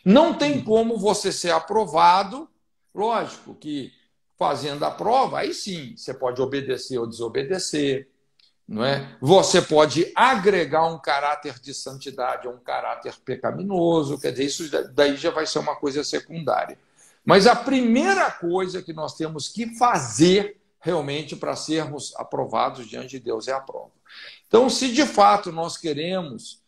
A: Não tem como você ser aprovado, lógico que fazendo a prova, aí sim, você pode obedecer ou desobedecer. Não é? Você pode agregar um caráter de santidade a um caráter pecaminoso, quer dizer, isso daí já vai ser uma coisa secundária. Mas a primeira coisa que nós temos que fazer realmente para sermos aprovados diante de Deus é a prova. Então, se de fato nós queremos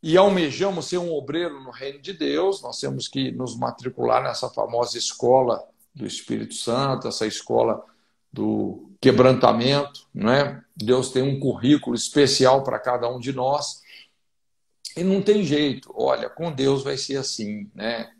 A: e almejamos ser um obreiro no reino de Deus, nós temos que nos matricular nessa famosa escola do Espírito Santo, essa escola do quebrantamento, né? Deus tem um currículo especial para cada um de nós e não tem jeito. Olha, com Deus vai ser assim, né?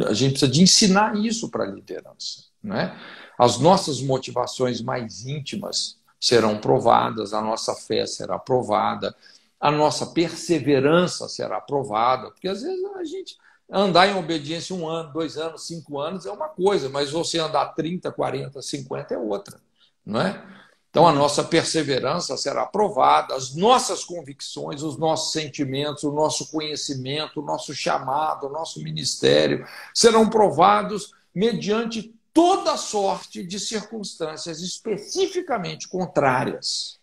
A: A gente precisa de ensinar isso para a liderança, né? As nossas motivações mais íntimas serão provadas, a nossa fé será provada, a nossa perseverança será provada, porque às vezes a gente andar em obediência 1 ano, 2 anos, 5 anos é uma coisa, mas você andar 30, 40, 50 é outra, não é? Então a nossa perseverança será provada, as nossas convicções, os nossos sentimentos, o nosso conhecimento, o nosso chamado, o nosso ministério serão provados mediante toda sorte de circunstâncias especificamente contrárias.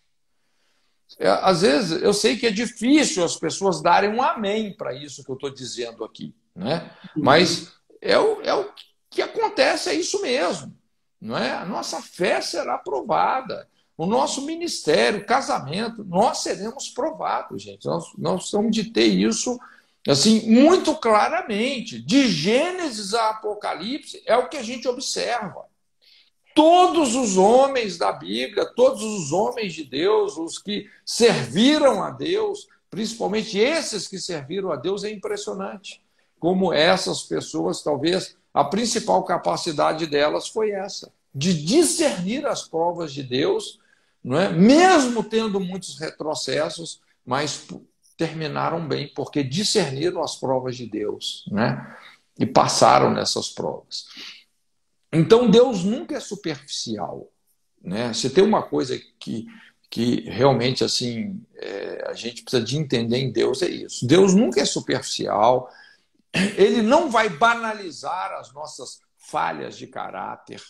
A: Às vezes, eu sei que é difícil as pessoas darem um amém para isso que eu estou dizendo aqui, né? Mas é o que acontece, é isso mesmo, não é? A nossa fé será provada, o nosso ministério, casamento, nós seremos provados, gente. Nós precisamos de ter isso assim, muito claramente. De Gênesis a Apocalipse é o que a gente observa. Todos os homens da Bíblia, todos os homens de Deus, os que serviram a Deus, principalmente esses que serviram a Deus, é impressionante. Como essas pessoas, talvez, a principal capacidade delas foi essa, de discernir as provas de Deus, não é? Mesmo tendo muitos retrocessos, mas terminaram bem, porque discerniram as provas de Deus, né? E passaram nessas provas. Então, Deus nunca é superficial, né? Se tem uma coisa que realmente assim, a gente precisa de entender em Deus, é isso. Deus nunca é superficial, ele não vai banalizar as nossas falhas de caráter,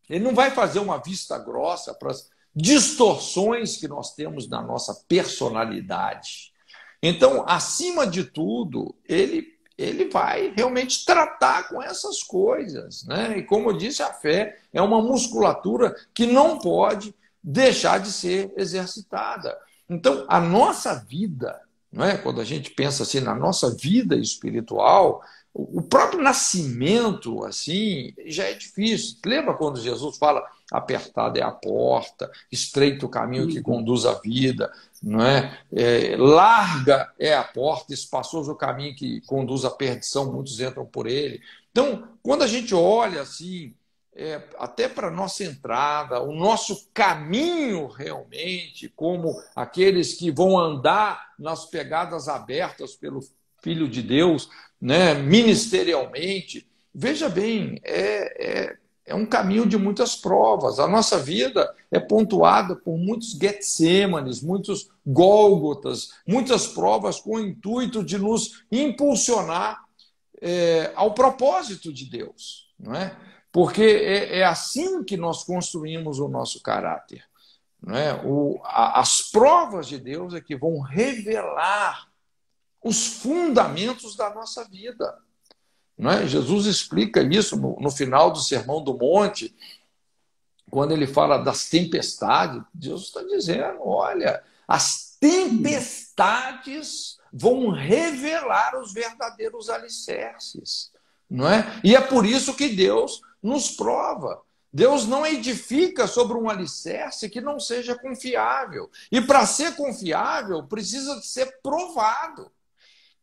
A: ele não vai fazer uma vista grossa para as distorções que nós temos na nossa personalidade. Então, acima de tudo, ele vai realmente tratar com essas coisas, né? E como eu disse, a fé é uma musculatura que não pode deixar de ser exercitada. Então, a nossa vida, não é? Quando a gente pensa assim na nossa vida espiritual, o próprio nascimento assim já é difícil. Lembra quando Jesus fala: apertada é a porta, estreito o caminho que conduz à vida, não é? Larga é a porta, espaçoso o caminho que conduz à perdição, muitos entram por ele. Então, quando a gente olha assim, até para a nossa entrada, o nosso caminho realmente, como aqueles que vão andar nas pegadas abertas pelo Filho de Deus, né, ministerialmente, veja bem, é um caminho de muitas provas. A nossa vida é pontuada por muitos Getsêmanes, muitos Gólgotas, muitas provas com o intuito de nos impulsionar ao propósito de Deus, não é? Porque é assim que nós construímos o nosso caráter, não é? As provas de Deus é que vão revelar os fundamentos da nossa vida. Não é? Jesus explica isso no final do Sermão do Monte, quando ele fala das tempestades. Jesus está dizendo: olha, as tempestades vão revelar os verdadeiros alicerces. Não é? E é por isso que Deus nos prova. Deus não edifica sobre um alicerce que não seja confiável. E para ser confiável, precisa de ser provado.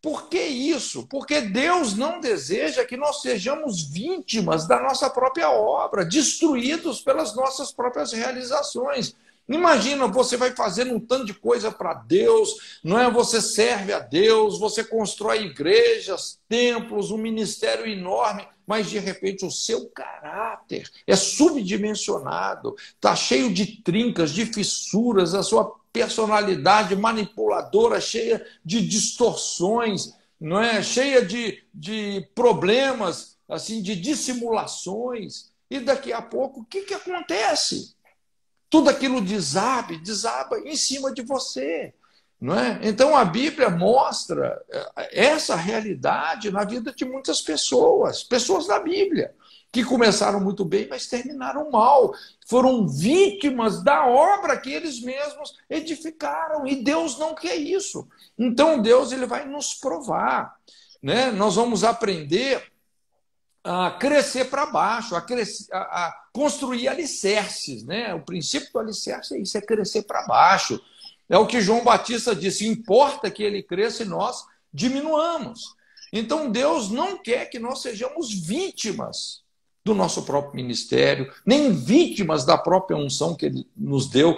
A: Por que isso? Porque Deus não deseja que nós sejamos vítimas da nossa própria obra, destruídos pelas nossas próprias realizações. Imagina, você vai fazendo um tanto de coisa para Deus, não é? Você serve a Deus, você constrói igrejas, templos, um ministério enorme, mas de repente o seu caráter é subdimensionado, está cheio de trincas, de fissuras, a sua personalidade manipuladora, cheia de distorções, não é? Cheia de problemas, assim, de dissimulações. E daqui a pouco, o que acontece? Tudo aquilo desaba em cima de você, não é? Então a Bíblia mostra essa realidade na vida de muitas pessoas da Bíblia, que começaram muito bem, mas terminaram mal. Foram vítimas da obra que eles mesmos edificaram. E Deus não quer isso. Então Deus, ele vai nos provar, né? Nós vamos aprender a crescer para baixo, a construir alicerces, né? O princípio do alicerce é isso, é crescer para baixo. É o que João Batista disse: importa que ele cresça e nós diminuamos. Então Deus não quer que nós sejamos vítimas do nosso próprio ministério, nem vítimas da própria unção que ele nos deu.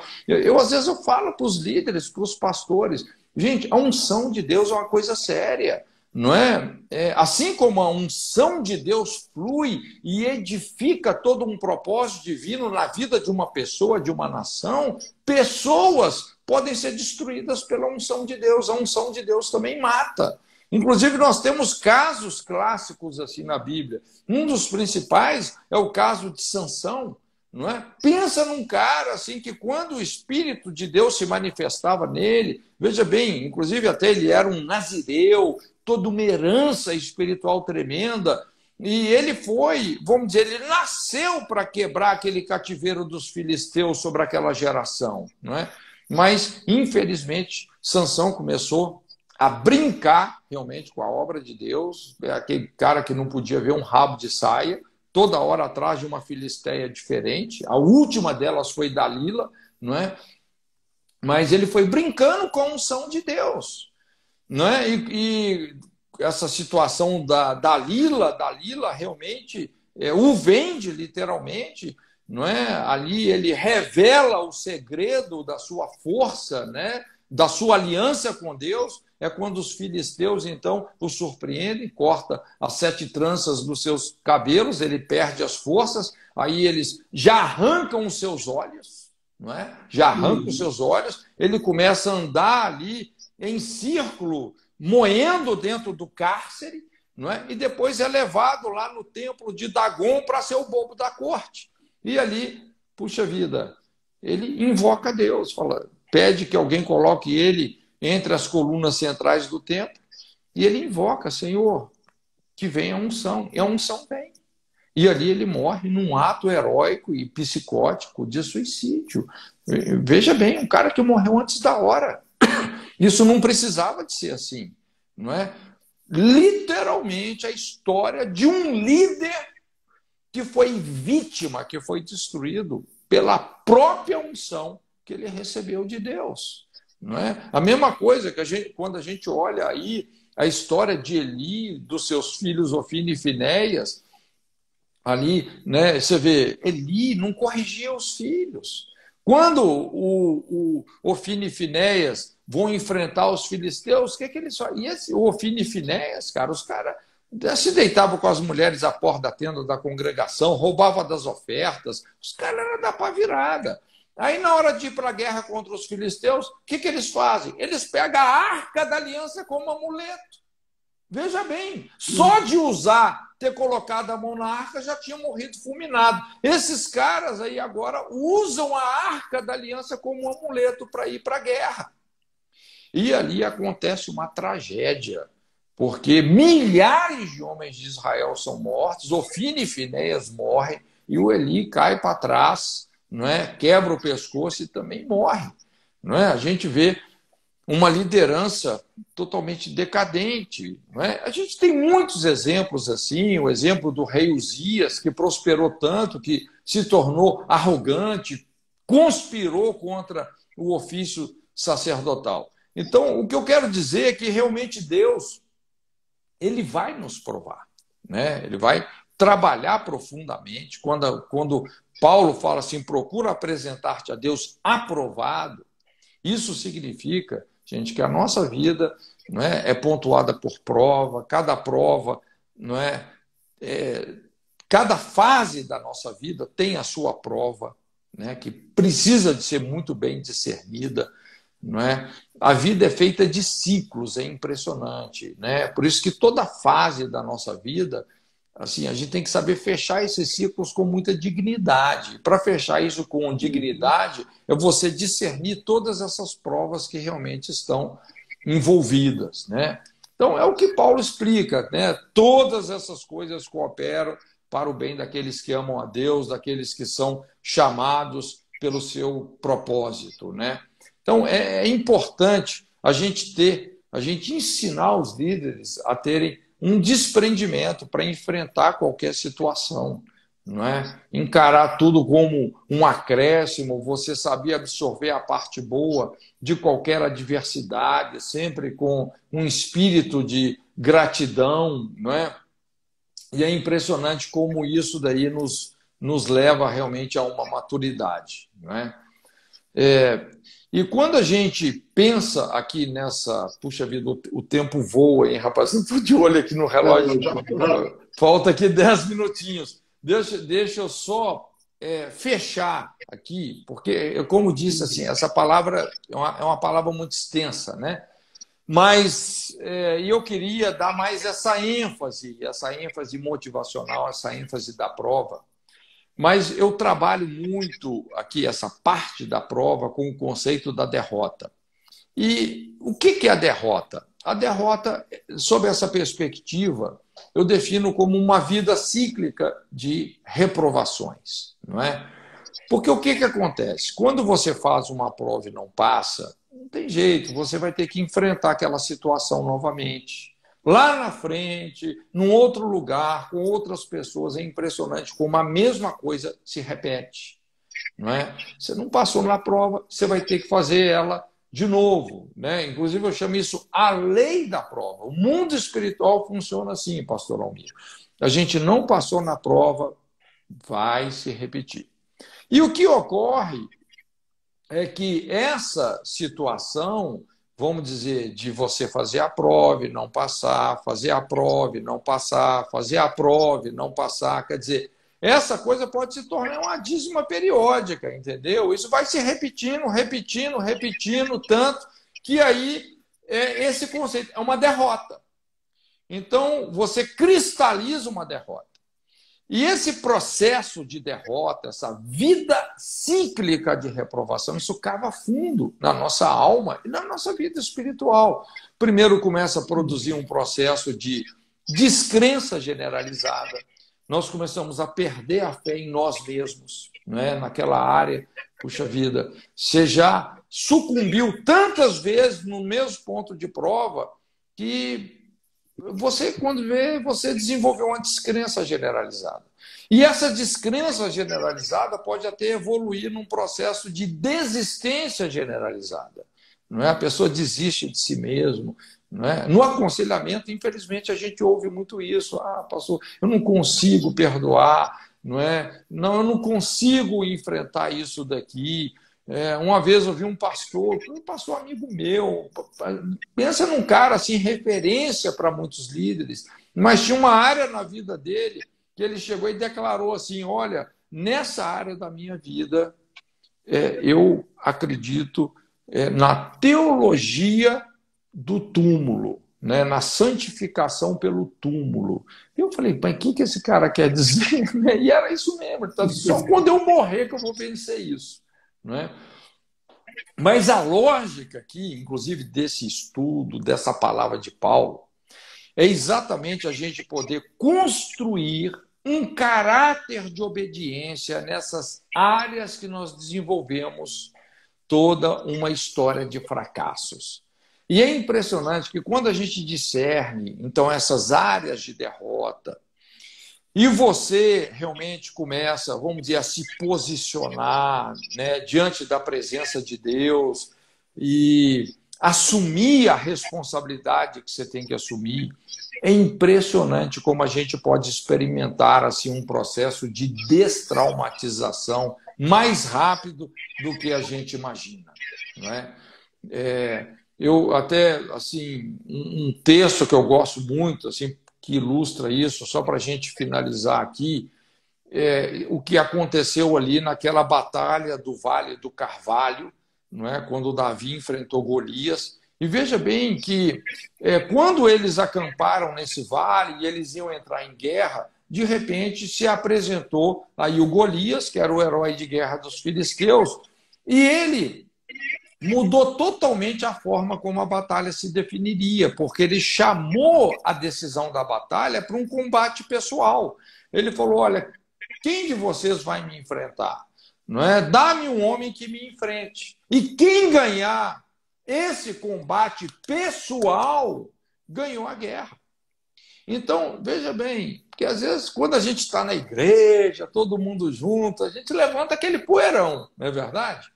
A: Às vezes eu falo para os líderes, para os pastores, gente, a unção de Deus é uma coisa séria. Não é? Assim como a unção de Deus flui e edifica todo um propósito divino na vida de uma pessoa, de uma nação, pessoas podem ser destruídas pela unção de Deus. A unção de Deus também mata. Inclusive, nós temos casos clássicos assim na Bíblia. Um dos principais é o caso de Sansão. Não é? Pensa num cara assim que, quando o Espírito de Deus se manifestava nele, veja bem, inclusive até ele era um nazireu, toda uma herança espiritual tremenda, e ele foi, vamos dizer, ele nasceu para quebrar aquele cativeiro dos filisteus sobre aquela geração, não é? Mas, infelizmente, Sansão começou a brincar realmente com a obra de Deus, aquele cara que não podia ver um rabo de saia, toda hora atrás de uma filisteia diferente. A última delas foi Dalila, não é? Mas ele foi brincando com a unção de Deus, não é? E essa situação da Dalila realmente o vende literalmente, não é? Ali ele revela o segredo da sua força, né? Da sua aliança com Deus. É quando os filisteus, então, o surpreendem, corta as 7 tranças dos seus cabelos, ele perde as forças, aí eles já arrancam os seus olhos, não é? Já arrancam os seus olhos, ele começa a andar ali em círculo, moendo dentro do cárcere, não é? E depois é levado lá no templo de Dagon para ser o bobo da corte. E ali, puxa vida, ele invoca Deus, pede que alguém coloque ele entre as colunas centrais do templo, e ele invoca: Senhor, que venha a unção. E a unção vem. E ali ele morre num ato heróico e psicótico de suicídio. Veja bem, um cara que morreu antes da hora. Isso não precisava de ser assim, não é? Literalmente a história de um líder que foi vítima, que foi destruído pela própria unção que ele recebeu de Deus. Não é? A mesma coisa que quando a gente olha aí a história de Eli, dos seus filhos Ofni e Finéias, ali, né, você vê, Eli não corrigia os filhos. Quando o Ofni e Finéias vão enfrentar os filisteus, o que eles fazem? E o Ofni e Finéias, cara, os caras se deitavam com as mulheres à porta da tenda da congregação, roubavam das ofertas, os caras eram da pá virada. Aí, na hora de ir para a guerra contra os filisteus, o que eles fazem? Eles pegam a arca da aliança como amuleto. Veja bem, só de ter colocado a mão na arca, já tinha morrido fulminado. Esses caras aí agora usam a arca da aliança como um amuleto para ir para a guerra. E ali acontece uma tragédia, porque milhares de homens de Israel são mortos, Ofni e Finéias morrem, e o Eli cai para trás, não é? Quebra o pescoço e também morre. Não é? A gente vê uma liderança totalmente decadente. Não é? A gente tem muitos exemplos assim, o exemplo do rei Uzias, que prosperou tanto, que se tornou arrogante, conspirou contra o ofício sacerdotal. Então, o que eu quero dizer é que realmente Deus, ele vai nos provar, né? Ele vai trabalhar profundamente. Quando Paulo fala assim: procura apresentar-te a Deus aprovado, isso significa, gente, que a nossa vida, não é pontuada por prova, não é, cada fase da nossa vida tem a sua prova, né, que precisa de ser muito bem discernida, não é? A vida é feita de ciclos, é impressionante, né? Por isso que toda fase da nossa vida, assim, a gente tem que saber fechar esses ciclos com muita dignidade. Para fechar isso com dignidade, é você discernir todas essas provas que realmente estão envolvidas, né? Então, é o que Paulo explica, né? Todas essas coisas cooperam para o bem daqueles que amam a Deus, daqueles que são chamados pelo seu propósito, né? Então, é importante a gente ensinar os líderes a terem um desprendimento para enfrentar qualquer situação, não é? Encarar tudo como um acréscimo, você sabia absorver a parte boa de qualquer adversidade, sempre com um espírito de gratidão, não é? E é impressionante como isso daí nos leva realmente a uma maturidade, não é? E quando a gente pensa aqui nessa... Puxa vida, o tempo voa, hein, rapaz? Não estou de olho aqui no relógio. Falta aqui 10 minutinhos. Deixa eu só fechar aqui, porque, como disse, assim, essa palavra é uma palavra muito extensa, né? Mas eu queria dar mais essa ênfase motivacional, essa ênfase da prova. Mas eu trabalho muito aqui essa parte da prova com o conceito da derrota. E o que é a derrota? A derrota, sob essa perspectiva, eu defino como uma vida cíclica de reprovações, não é? Porque o que acontece? Quando você faz uma prova e não passa, não tem jeito, você vai ter que enfrentar aquela situação novamente. Lá na frente, num outro lugar, com outras pessoas, é impressionante como a mesma coisa se repete, não é? Você não passou na prova, você vai ter que fazer ela de novo, né? Inclusive, eu chamo isso a lei da prova. O mundo espiritual funciona assim, pastor Almir. A gente não passou na prova, vai se repetir. E o que ocorre é que essa situação, vamos dizer, de você fazer a prova e não passar, fazer a prova e não passar, fazer a prova e não passar, quer dizer, essa coisa pode se tornar uma dízima periódica, entendeu? Isso vai se repetindo, repetindo, repetindo, tanto que aí esse conceito é uma derrota. Então, você cristaliza uma derrota. E esse processo de derrota, essa vida cíclica de reprovação, isso cava fundo na nossa alma e na nossa vida espiritual. Primeiro começa a produzir um processo de descrença generalizada. Nós começamos a perder a fé em nós mesmos, né? Naquela área. Puxa vida, você já sucumbiu tantas vezes no mesmo ponto de prova que você, quando vê, você desenvolveu uma descrença generalizada. E essa descrença generalizada pode até evoluir num processo de desistência generalizada. Não é? A pessoa desiste de si mesmo. Não é? No aconselhamento, infelizmente, a gente ouve muito isso. Ah, pastor, eu não consigo perdoar. Não, não, eu não consigo enfrentar isso daqui. Uma vez eu vi um pastor amigo meu, pensa num cara assim, referência para muitos líderes, mas tinha uma área na vida dele que ele chegou e declarou assim: olha, nessa área da minha vida, eu acredito na teologia do túmulo, né, na santificação pelo túmulo. E eu falei, mas o que esse cara quer dizer? E era isso mesmo, só quando eu morrer que eu vou vencer isso. Não é? Mas a lógica aqui, inclusive desse estudo, dessa palavra de Paulo, é exatamente a gente poder construir um caráter de obediência nessas áreas que nós desenvolvemos toda uma história de fracassos. E é impressionante que quando a gente discerne, então, essas áreas de derrota, e você realmente começa, vamos dizer, a se posicionar, né, diante da presença de Deus e assumir a responsabilidade que você tem que assumir, é impressionante como a gente pode experimentar assim, um processo de destraumatização mais rápido do que a gente imagina. Não é? Eu até, assim, um texto que eu gosto muito, assim, que ilustra isso, só para a gente finalizar aqui, o que aconteceu ali naquela batalha do Vale do Carvalho, não é? Quando Davi enfrentou Golias. E veja bem que quando eles acamparam nesse vale e eles iam entrar em guerra, de repente se apresentou aí o Golias, que era o herói de guerra dos filisteus, e ele mudou totalmente a forma como a batalha se definiria, porque ele chamou a decisão da batalha para um combate pessoal. Ele falou, olha, quem de vocês vai me enfrentar? Não é? Dá-me um homem que me enfrente. E quem ganhar esse combate pessoal, ganhou a guerra. Então, veja bem, porque às vezes quando a gente está na igreja, todo mundo junto, a gente levanta aquele poeirão, não é verdade?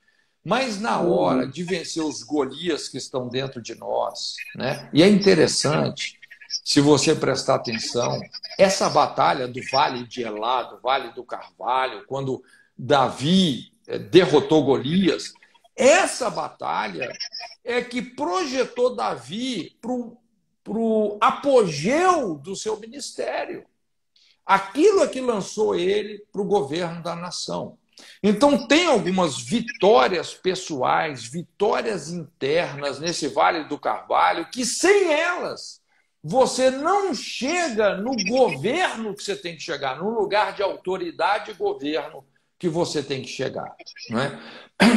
A: Mas na hora de vencer os Golias que estão dentro de nós, né? E é interessante, se você prestar atenção, essa batalha do Vale de Elá, do Vale do Carvalho, quando Davi derrotou Golias, essa batalha é que projetou Davi para o apogeu do seu ministério. Aquilo é que lançou ele para o governo da nação. Então, tem algumas vitórias pessoais, vitórias internas nesse Vale do Carvalho, que sem elas você não chega no governo que você tem que chegar, no lugar de autoridade e governo que você tem que chegar. Não é?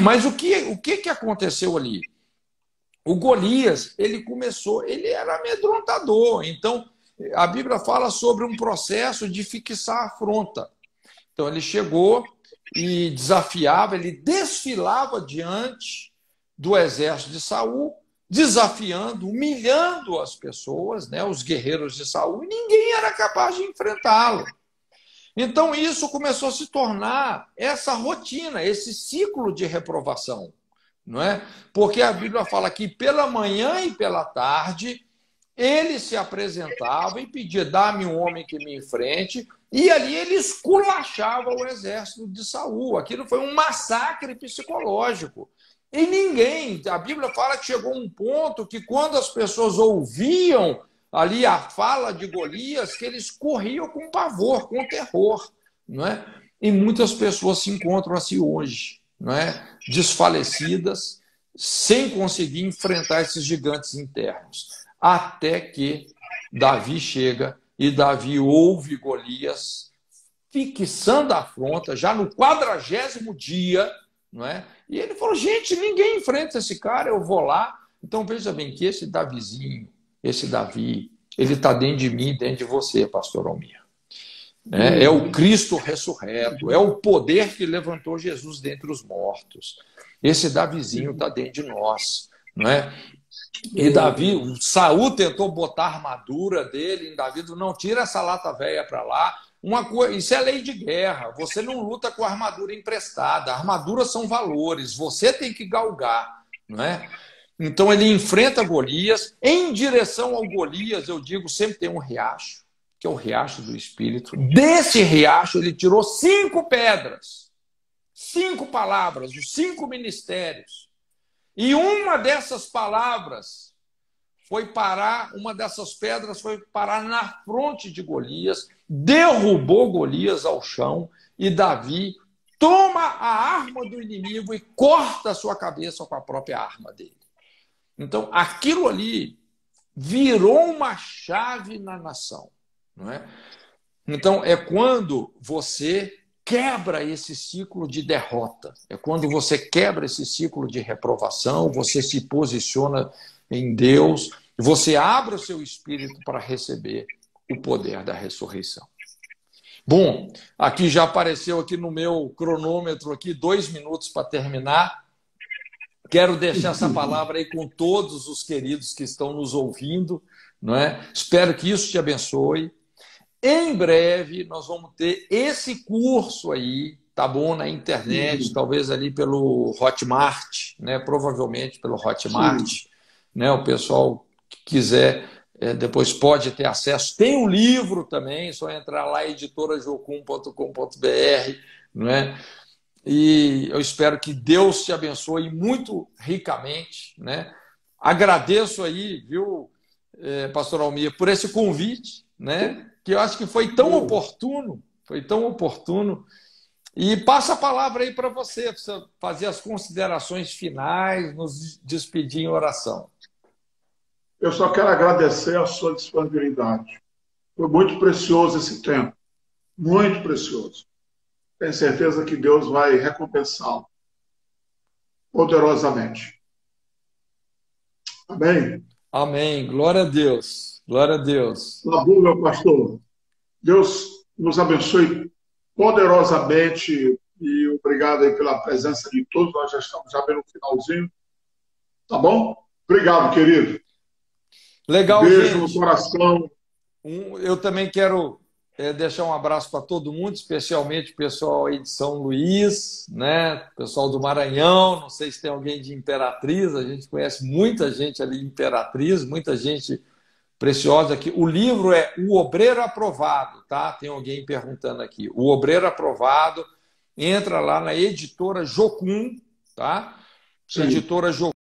A: Mas o que aconteceu ali? O Golias, ele era amedrontador. Então, a Bíblia fala sobre um processo de fixar a afronta. Então, ele chegou e desafiava, ele desfilava diante do exército de Saul, desafiando, humilhando as pessoas, né, os guerreiros de Saul, e ninguém era capaz de enfrentá-lo. Então, isso começou a se tornar essa rotina, esse ciclo de reprovação. Não é? Porque a Bíblia fala que pela manhã e pela tarde ele se apresentava e pedia: dá-me um homem que me enfrente, e ali ele esculachava o exército de Saul. Aquilo foi um massacre psicológico. E ninguém, a Bíblia fala que chegou um ponto que quando as pessoas ouviam ali a fala de Golias, que eles corriam com pavor, com terror. Não é? E muitas pessoas se encontram assim hoje, não é? Desfalecidas, sem conseguir enfrentar esses gigantes internos. Até que Davi chega e Davi ouve Golias fixando a afronta, já no 40º dia, não é? E ele falou: gente, ninguém enfrenta esse cara, eu vou lá. Então veja bem que esse Davizinho, esse Davi, ele está dentro de mim, dentro de você, pastor Almir. É o Cristo ressurreto, é o poder que levantou Jesus dentre os mortos. Esse Davizinho está dentro de nós, não é? E Davi, Saul tentou botar a armadura dele em Davi, não, tira essa lata velha para lá. Isso é lei de guerra, você não luta com a armadura emprestada, armaduras são valores, você tem que galgar, não é? Então ele enfrenta Golias, em direção ao Golias, eu digo, sempre tem um riacho, que é o riacho do Espírito. Desse riacho ele tirou 5 pedras, 5 palavras, os 5 ministérios. E uma dessas palavras uma dessas pedras foi parar na fronte de Golias, derrubou Golias ao chão, e Davi toma a arma do inimigo e corta a sua cabeça com a própria arma dele. Então, aquilo ali virou uma chave na nação. Não é? Então, é quando você quebra esse ciclo de derrota, é quando você quebra esse ciclo de reprovação, você se posiciona em Deus, você abre o seu espírito para receber o poder da ressurreição. Bom, aqui já apareceu aqui no meu cronômetro aqui 2 minutos para terminar. Quero deixar essa palavra aí com todos os queridos que estão nos ouvindo, não é? Espero que isso te abençoe. Em breve nós vamos ter esse curso aí, tá bom, na internet, talvez ali pelo Hotmart, né? Provavelmente pelo Hotmart, né? O pessoal que quiser depois pode ter acesso. Tem um livro também, só entrar lá editorajocum.com.br, não é? E eu espero que Deus te abençoe muito ricamente, né? Agradeço aí, viu, pastor Almir, por esse convite, né? Que eu acho que foi tão oportuno, E passa a palavra aí para você fazer as considerações finais, nos despedir em oração.
B: Eu só quero agradecer a sua disponibilidade. Foi muito precioso esse tempo, muito precioso. Tenho certeza que Deus vai recompensá-lo poderosamente. Amém?
A: Amém. Glória a Deus. Glória a Deus.
B: Tá bom, meu pastor. Deus nos abençoe poderosamente e obrigado aí pela presença de todos. Nós já estamos já bem no finalzinho. Tá bom? Obrigado, querido.
A: Legal,
B: beijo
A: gente.
B: No coração.
A: Eu também quero deixar um abraço para todo mundo, especialmente o pessoal aí de São Luís, né? O pessoal do Maranhão, não sei se tem alguém de Imperatriz, a gente conhece muita gente ali em Imperatriz, muita gente preciosa aqui. O livro é O Obreiro Aprovado, tá? Tem alguém perguntando aqui. O Obreiro Aprovado, entra lá na editora Jocum, tá?
B: Sim.
A: Editora Jocum.